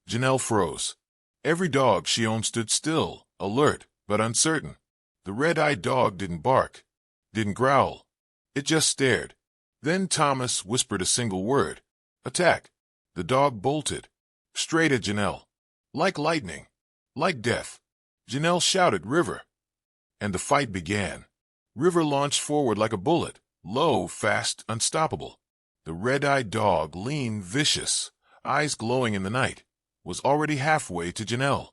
Janelle froze. Every dog she owned stood still, alert, but uncertain. The red-eyed dog didn't bark. Didn't growl. It just stared. Then Thomas whispered a single word. Attack. The dog bolted. Straight at Janelle. Like lightning. Like death. Janelle shouted, River. And the fight began. River launched forward like a bullet. Low, fast, unstoppable. The red-eyed dog, lean, vicious, eyes glowing in the night, was already halfway to Janelle.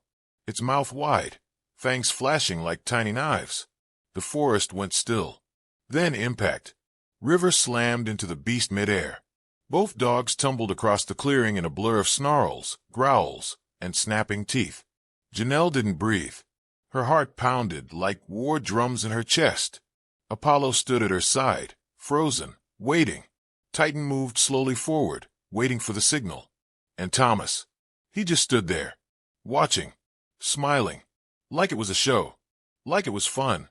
Its mouth wide, fangs flashing like tiny knives. The forest went still. Then impact. River slammed into the beast midair. Both dogs tumbled across the clearing in a blur of snarls, growls, and snapping teeth. Janelle didn't breathe. Her heart pounded like war drums in her chest. Apollo stood at her side, frozen, waiting. Titan moved slowly forward, waiting for the signal. And Thomas. He just stood there, watching, smiling, like it was a show, like it was fun.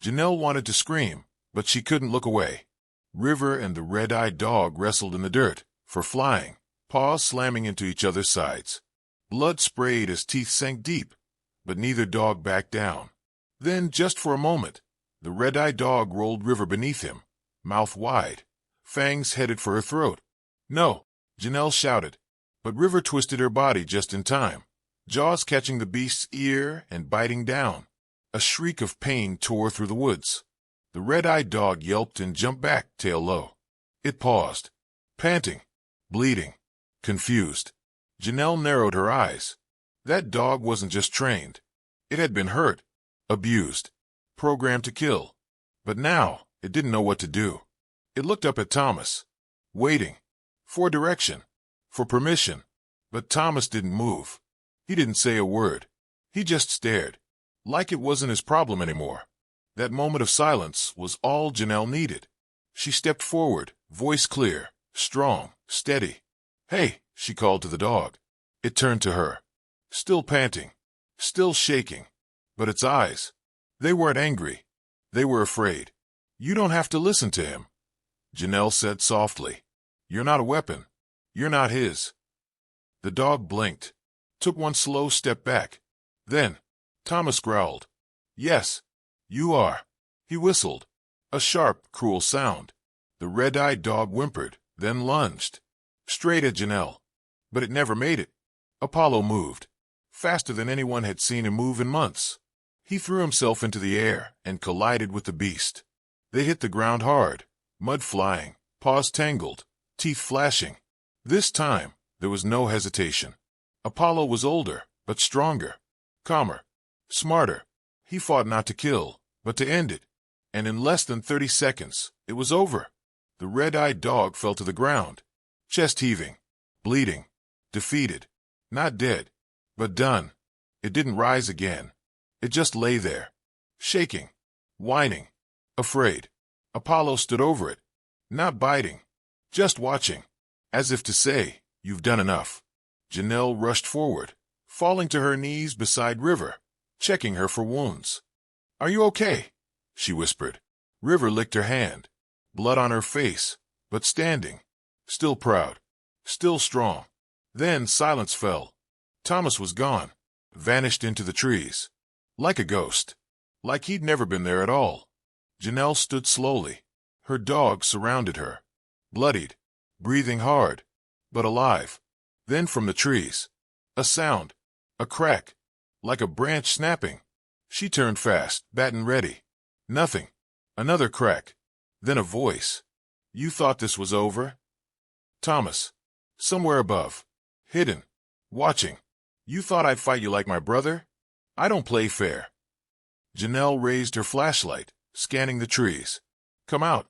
Janelle wanted to scream, but she couldn't look away. River and the red-eyed dog wrestled in the dirt, for flying, paws slamming into each other's sides. Blood sprayed as teeth sank deep, but neither dog backed down. Then, just for a moment, the red-eyed dog rolled River beneath him, mouth wide, fangs headed for her throat. No, Janelle shouted, but River twisted her body just in time, jaws catching the beast's ear and biting down. A shriek of pain tore through the woods. The red-eyed dog yelped and jumped back, tail low. It paused, panting, bleeding, confused. Janelle narrowed her eyes. That dog wasn't just trained. It had been hurt, abused, programmed to kill. But now, it didn't know what to do. It looked up at Thomas, waiting, for direction, for permission. But Thomas didn't move. He didn't say a word. He just stared, like it wasn't his problem anymore. That moment of silence was all Janelle needed. She stepped forward, voice clear, strong, steady. "Hey," she called to the dog. It turned to her. Still panting, still shaking. But its eyes, they weren't angry. They were afraid. "You don't have to listen to him," Janelle said softly. "You're not a weapon. You're not his." The dog blinked, took one slow step back. Then, Thomas growled. "Yes, you are." He whistled. A sharp, cruel sound. The red-eyed dog whimpered, then lunged. Straight at Janelle. But it never made it. Apollo moved. Faster than anyone had seen him move in months. He threw himself into the air and collided with the beast. They hit the ground hard, mud flying, paws tangled, teeth flashing. This time, there was no hesitation. Apollo was older, but stronger, calmer, smarter. He fought not to kill, but to end it. And in less than 30 seconds, it was over. The red-eyed dog fell to the ground, chest heaving, bleeding, defeated, not dead, but done. It didn't rise again. It just lay there, shaking, whining, afraid. Apollo stood over it, not biting, just watching, as if to say, "You've done enough." Janelle rushed forward, falling to her knees beside River, checking her for wounds. "Are you okay?" she whispered. River licked her hand, blood on her face, but standing, still proud, still strong. Then silence fell. Thomas was gone, vanished into the trees. Like a ghost. Like he'd never been there at all. Janelle stood slowly. Her dog surrounded her. Bloodied, breathing hard, but alive. Then from the trees, a sound, a crack, like a branch snapping. She turned fast, baton ready. Nothing. Another crack. Then a voice. "You thought this was over?" "Thomas." Somewhere above. Hidden. Watching. "You thought I'd fight you like my brother? I don't play fair." Janelle raised her flashlight, scanning the trees. "Come out."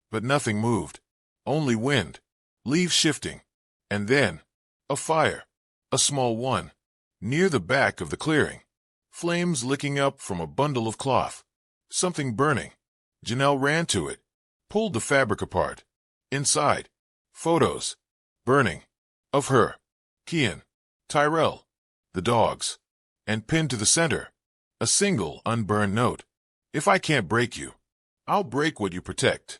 But nothing moved. Only wind. Leaves shifting. And then, a fire. A small one. Near the back of the clearing. Flames licking up from a bundle of cloth. Something burning. Janelle ran to it. Pulled the fabric apart. Inside. Photos. Burning. Of her. Kian. Tyrell. The dogs. And pinned to the center, a single unburned note. "If I can't break you, I'll break what you protect."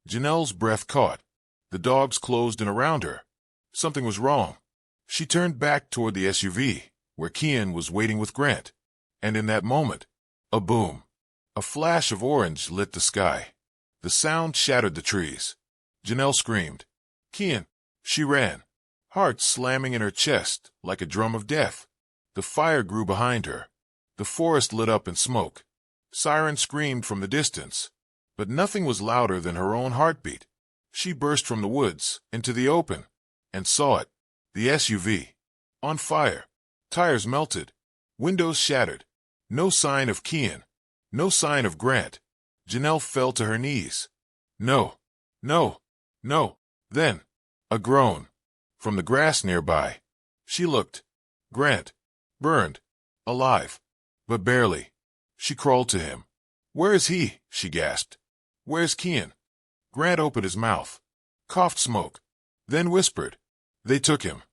Janelle's breath caught. The dogs closed in around her. Something was wrong. She turned back toward the SUV, where Kian was waiting with Grant. And in that moment, a boom. A flash of orange lit the sky. The sound shattered the trees. Janelle screamed. "Kian!" She ran, heart slamming in her chest like a drum of death. The fire grew behind her. The forest lit up in smoke. Sirens screamed from the distance. But nothing was louder than her own heartbeat. She burst from the woods, into the open, and saw it. The SUV. On fire. Tires melted. Windows shattered. No sign of Kian. No sign of Grant. Janelle fell to her knees. "No. No. No." Then, a groan. From the grass nearby. She looked. Grant. Burned. Alive. But barely. She crawled to him. "Where is he?" she gasped. "Where's Kian?" Grant opened his mouth. Coughed smoke. Then whispered. "They took him."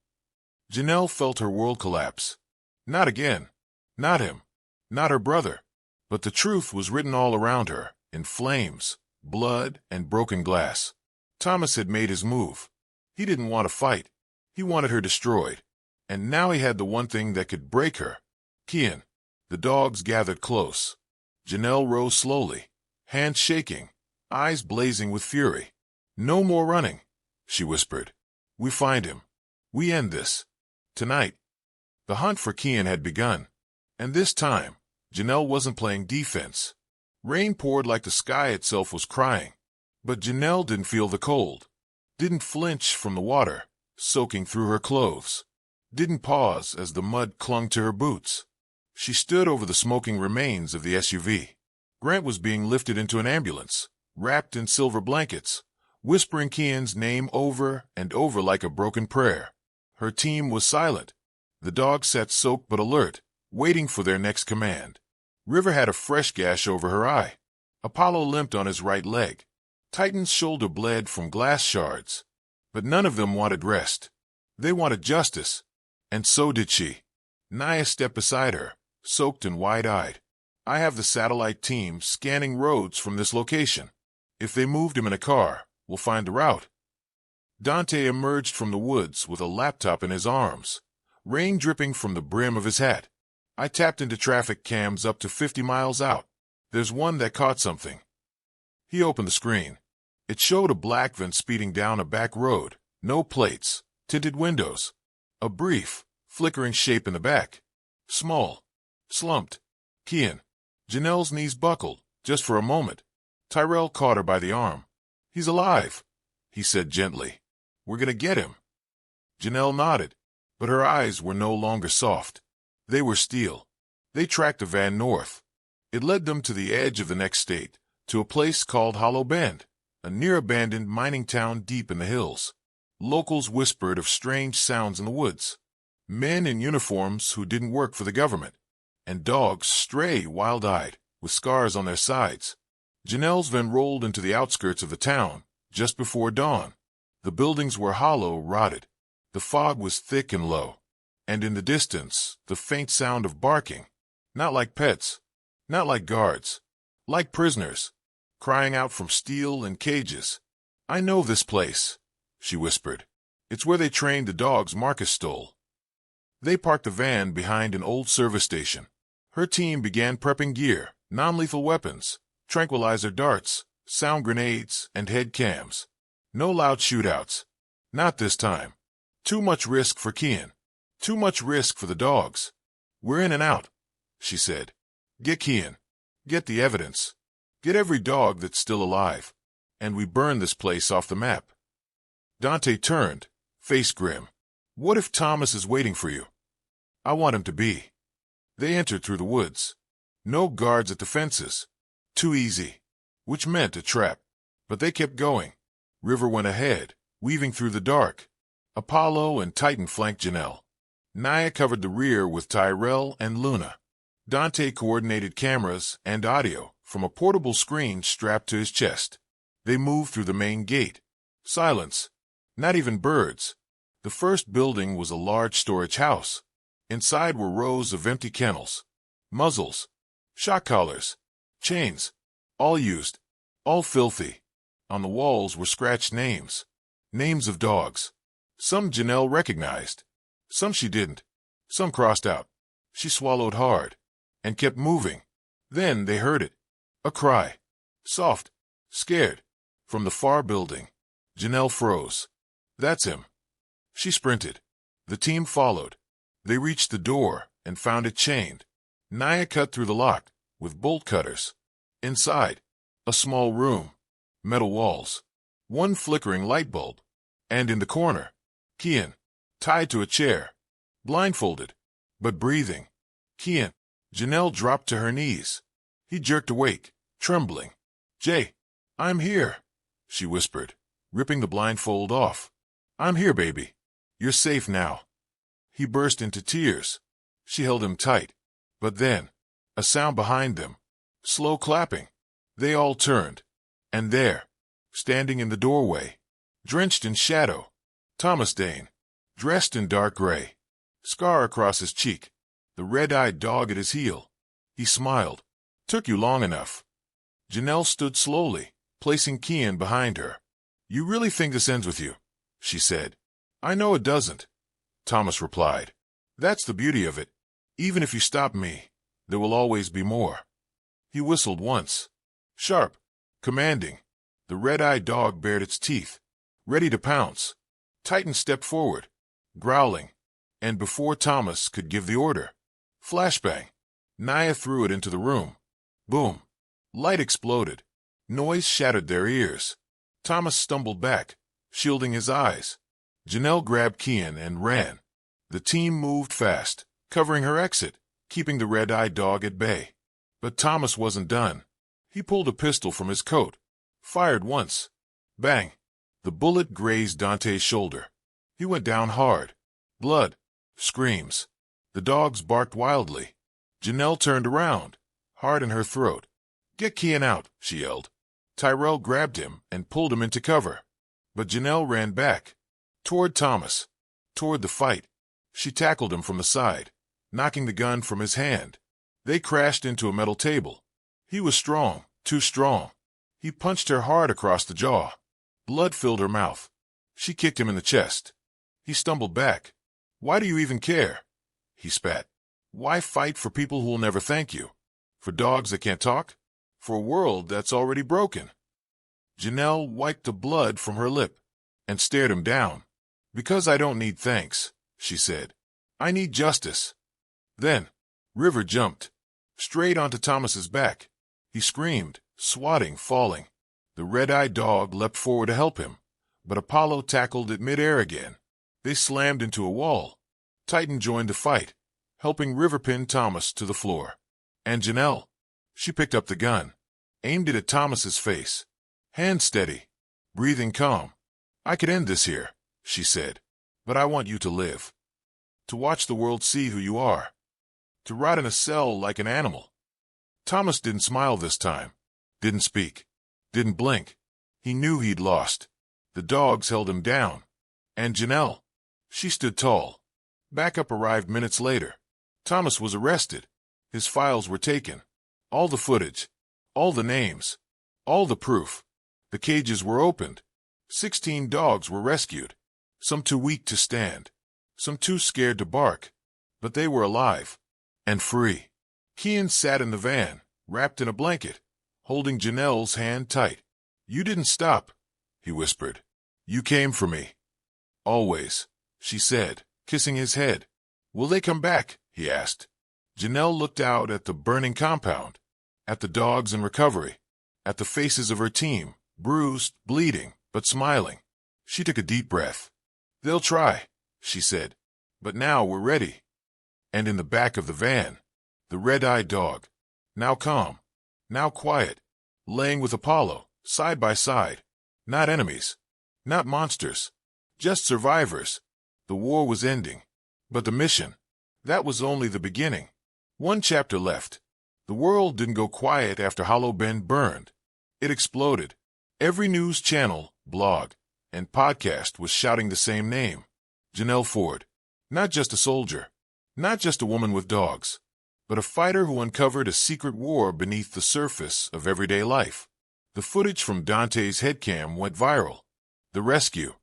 Janelle felt her world collapse. Not again. Not him. Not her brother. But the truth was written all around her, in flames, blood, and broken glass. Thomas had made his move. He didn't want to fight. He wanted her destroyed. And now he had the one thing that could break her. Kian. The dogs gathered close. Janelle rose slowly, hands shaking, eyes blazing with fury. "No more running," she whispered. "We find him. We end this. Tonight." The hunt for Kian had begun. And this time, Janelle wasn't playing defense. Rain poured like the sky itself was crying. But Janelle didn't feel the cold. Didn't flinch from the water, soaking through her clothes. Didn't pause as the mud clung to her boots. She stood over the smoking remains of the SUV. Grant was being lifted into an ambulance, wrapped in silver blankets, whispering Kian's name over and over like a broken prayer. Her team was silent. The dogs sat soaked but alert, waiting for their next command. River had a fresh gash over her eye. Apollo limped on his right leg. Titan's shoulder bled from glass shards. But none of them wanted rest. They wanted justice. And so did she. Naya stepped beside her, soaked and wide-eyed. I have the satellite team scanning roads from this location. If they moved him in a car, we'll find the route. Dante emerged from the woods with a laptop in his arms, rain dripping from the brim of his hat. I tapped into traffic cams up to 50 miles out. There's one that caught something. He opened the screen. It showed a black van speeding down a back road, no plates, tinted windows. A brief, flickering shape in the back. Small. Slumped. Kian. Janelle's knees buckled, just for a moment. Tyrell caught her by the arm. He's alive, he said gently. We're gonna get him. Janelle nodded, but her eyes were no longer soft. They were steel. They tracked the van north. It led them to the edge of the next state, to a place called Hollow Bend, a near-abandoned mining town deep in the hills. Locals whispered of strange sounds in the woods. Men in uniforms who didn't work for the government. And dogs, stray, wild-eyed, with scars on their sides. Janelle's van rolled into the outskirts of the town, just before dawn. The buildings were hollow, rotted. The fog was thick and low. And in the distance, the faint sound of barking. Not like pets. Not like guards. Like prisoners. Crying out from steel and cages. I know this place, she whispered. It's where they trained the dogs Marcus stole. They parked the van behind an old service station. Her team began prepping gear, non-lethal weapons, tranquilizer darts, sound grenades, and head cams. No loud shootouts. Not this time. Too much risk for Kian. Too much risk for the dogs. We're in and out, she said. Get Kian. Get the evidence. Get every dog that's still alive. And we burn this place off the map. Dante turned, face grim. What if Thomas is waiting for you? I want him to be. They entered through the woods. No guards at the fences. Too easy. Which meant a trap. But they kept going. River went ahead, weaving through the dark. Apollo and Titan flanked Janelle. Naya covered the rear with Tyrell and Luna. Dante coordinated cameras and audio from a portable screen strapped to his chest. They moved through the main gate. Silence. Not even birds. The first building was a large storage house. Inside were rows of empty kennels. Muzzles. Shock collars. Chains. All used. All filthy. On the walls were scratched names. Names of dogs. Some Janelle recognized. Some she didn't. Some crossed out. She swallowed hard. And kept moving. Then they heard it. A cry. Soft. Scared. From the far building. Janelle froze. That's him. She sprinted. The team followed. They reached the door and found it chained. Naya cut through the lock with bolt cutters. Inside, a small room. Metal walls. One flickering light bulb. And in the corner, Kian, tied to a chair. Blindfolded, but breathing. Kian. Janelle dropped to her knees. He jerked awake, trembling. Jay, I'm here, she whispered, ripping the blindfold off. I'm here, baby. You're safe now. He burst into tears. She held him tight. But then, a sound behind them. Slow clapping. They all turned. And there, standing in the doorway, drenched in shadow, Thomas Dane, dressed in dark gray. Scar across his cheek. The red-eyed dog at his heel. He smiled. Took you long enough. Janelle stood slowly, placing Kian behind her. You really think this ends with you? She said. I know it doesn't, Thomas replied. That's the beauty of it. Even if you stop me, there will always be more. He whistled once. Sharp. Commanding. The red-eyed dog bared its teeth, ready to pounce. Titan stepped forward, growling. And before Thomas could give the order, flashbang. Naya threw it into the room. Boom. Light exploded. Noise shattered their ears. Thomas stumbled back, shielding his eyes. Janelle grabbed Kian and ran. The team moved fast, covering her exit, keeping the red-eyed dog at bay. But Thomas wasn't done. He pulled a pistol from his coat, fired once. Bang! The bullet grazed Dante's shoulder. He went down hard. Blood. screams. The dogs barked wildly. Janelle turned around, heart in her throat. "Get Kian out," she yelled. Tyrell grabbed him and pulled him into cover. But Janelle ran back, toward Thomas, toward the fight. She tackled him from the side, knocking the gun from his hand. They crashed into a metal table. He was strong, too strong. He punched her hard across the jaw. Blood filled her mouth. She kicked him in the chest. He stumbled back. "Why do you even care?" he spat. "Why fight for people who will never thank you? For dogs that can't talk? For a world that's already broken?" Janelle wiped the blood from her lip and stared him down. "Because I don't need thanks," she said. "I need justice." Then River jumped straight onto Thomas's back. He screamed, swatting, falling. The red-eyed dog leapt forward to help him, but Apollo tackled it mid-air again. They slammed into a wall. Titan joined the fight, helping River pin Thomas to the floor. And Janelle, she picked up the gun, aimed it at Thomas's face. Hand steady, breathing calm. "I could end this here," she said, "but I want you to live. To watch the world see who you are. To rot in a cell like an animal." Thomas didn't smile this time, didn't speak, didn't blink. He knew he'd lost. The dogs held him down. And Janelle, she stood tall. Backup arrived minutes later. Thomas was arrested. His files were taken. All the footage, all the names, all the proof. The cages were opened. 16 dogs were rescued. Some too weak to stand, some too scared to bark. But they were alive and free. Kian sat in the van, wrapped in a blanket, holding Janelle's hand tight. "You didn't stop," he whispered. "You came for me." "Always," she said, kissing his head. "Will they come back?" he asked. Janelle looked out at the burning compound, at the dogs in recovery, at the faces of her team, bruised, bleeding, but smiling. She took a deep breath. "They'll try," she said, "but now we're ready." And in the back of the van, the red-eyed dog, now calm, now quiet, laying with Apollo, side by side. Not enemies, not monsters, just survivors. The war was ending. But the mission, that was only the beginning. One chapter left. The world didn't go quiet after Hollow Bend burned. It exploded. Every news channel, blog, and podcast was shouting the same name. Janelle Ford. Not just a soldier, not just a woman with dogs, but a fighter who uncovered a secret war beneath the surface of everyday life. The footage from Dante's headcam went viral. The rescue,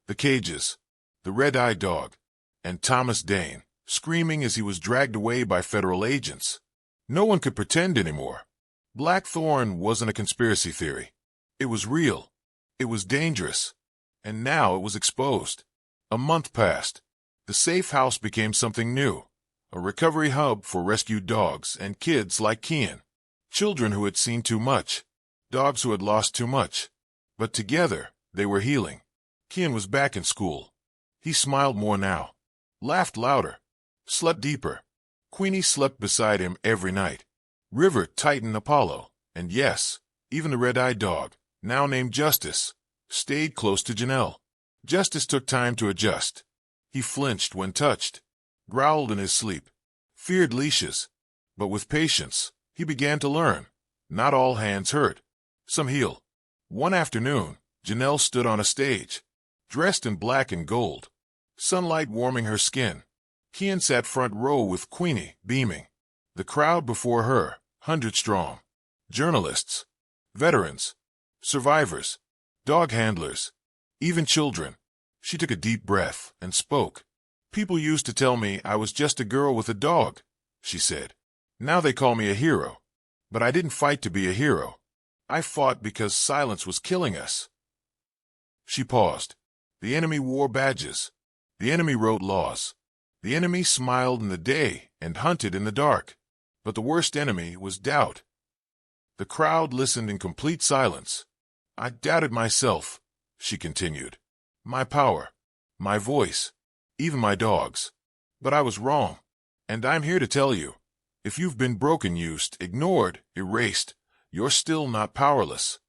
the cages, the red-eyed dog, and Thomas Dane, screaming as he was dragged away by federal agents. No one could pretend anymore. Blackthorn wasn't a conspiracy theory. It was real. It was dangerous. And now it was exposed. A month passed. The safe house became something new. A recovery hub for rescued dogs and kids like Kian. Children who had seen too much. Dogs who had lost too much. But together, they were healing. Kian was back in school. He smiled more now. Laughed louder. Slept deeper. Queenie slept beside him every night. River tightened Apollo. And yes, even the red-eyed dog, now named Justice, stayed close to Janelle. Justice took time to adjust. He flinched when touched, growled in his sleep, feared leashes. But with patience, he began to learn. Not all hands hurt. Some heal. One afternoon, Janelle stood on a stage, dressed in black and gold, sunlight warming her skin. Kian sat front row with Queenie, beaming. The crowd before her, 100 strong. Journalists, veterans, survivors, dog handlers, even children. She took a deep breath and spoke. "People used to tell me I was just a girl with a dog," she said. "Now they call me a hero. But I didn't fight to be a hero. I fought because silence was killing us." She paused. The enemy wore badges. The enemy wrote laws. The enemy smiled in the day and hunted in the dark. But the worst enemy was doubt. The crowd listened in complete silence. "I doubted myself," she continued. "My power, my voice, even my dogs. But I was wrong. And I'm here to tell you, if you've been broken, used, ignored, erased, you're still not powerless."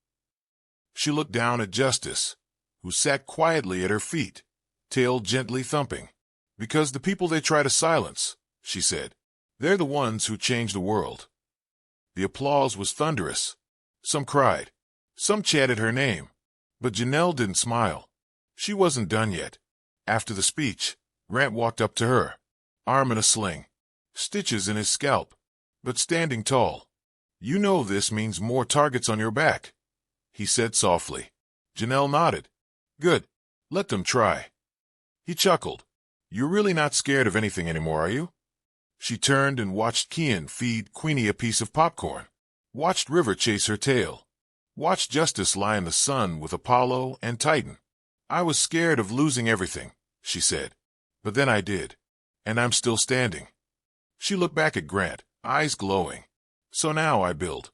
She looked down at Justice, who sat quietly at her feet, tail gently thumping. Because the people they try to silence, she said. They're the ones who change the world. The applause was thunderous. Some cried. Some chanted her name. But Janelle didn't smile. She wasn't done yet. After the speech, Grant walked up to her, arm in a sling, stitches in his scalp, but standing tall. You know this means more targets on your back, he said softly. Janelle nodded. Good. Let them try. He chuckled. You're really not scared of anything anymore, are you? She turned and watched Kian feed Queenie a piece of popcorn, watched River chase her tail, watched Justice lie in the sun with Apollo and Titan. I was scared of losing everything, she said. But then I did. And I'm still standing. She looked back at Grant, eyes glowing. So now I build.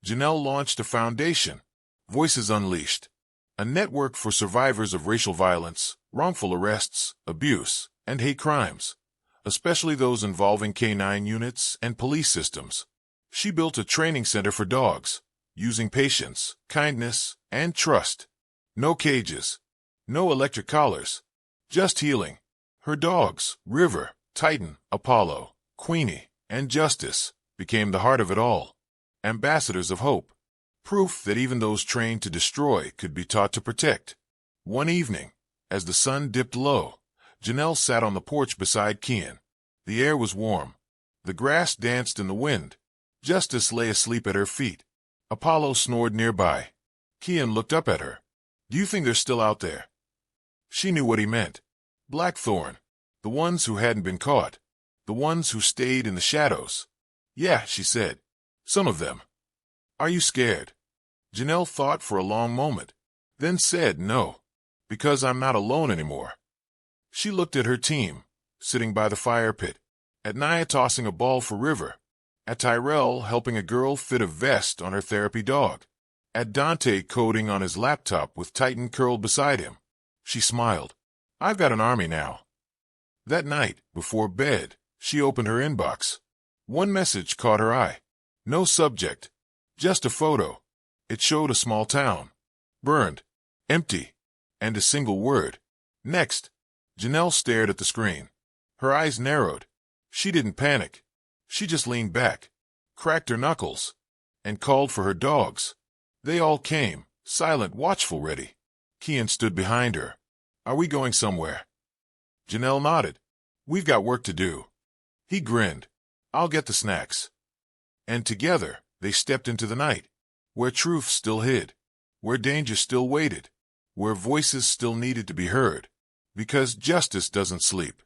Janelle launched a foundation, Voices Unleashed, a network for survivors of racial violence, wrongful arrests, abuse, and hate crimes, especially those involving K-9 units and police systems. She built a training center for dogs, using patience, kindness, and trust. No cages, no electric collars, just healing. Her dogs, River, Titan, Apollo, Queenie, and Justice, became the heart of it all. Ambassadors of hope. Proof that even those trained to destroy could be taught to protect. One evening, as the sun dipped low, Janelle sat on the porch beside Kian. The air was warm. The grass danced in the wind. Justice lay asleep at her feet. Apollo snored nearby. Kian looked up at her. Do you think they're still out there? She knew what he meant. Blackthorn. The ones who hadn't been caught. The ones who stayed in the shadows. Yeah, she said. Some of them. Are you scared? Janelle thought for a long moment, then said no, because I'm not alone anymore. She looked at her team, sitting by the fire pit, at Nia tossing a ball for River, at Tyrell helping a girl fit a vest on her therapy dog, at Dante coding on his laptop with Titan curled beside him. She smiled. I've got an army now. That night, before bed, she opened her inbox. One message caught her eye. No subject, just a photo. It showed a small town, burned, empty, and a single word. Next. Janelle stared at the screen. Her eyes narrowed. She didn't panic. She just leaned back, cracked her knuckles, and called for her dogs. They all came, silent, watchful, ready. Kian stood behind her. Are we going somewhere? Janelle nodded. We've got work to do. He grinned. I'll get the snacks. And together, they stepped into the night, where truth still hid, where danger still waited, where voices still needed to be heard. Because justice doesn't sleep,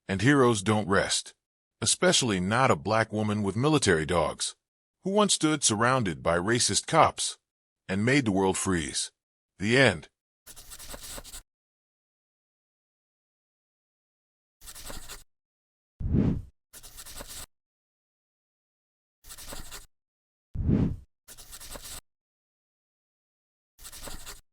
and heroes don't rest, especially not a black woman with military dogs, who once stood surrounded by racist cops, and made the world freeze. The end.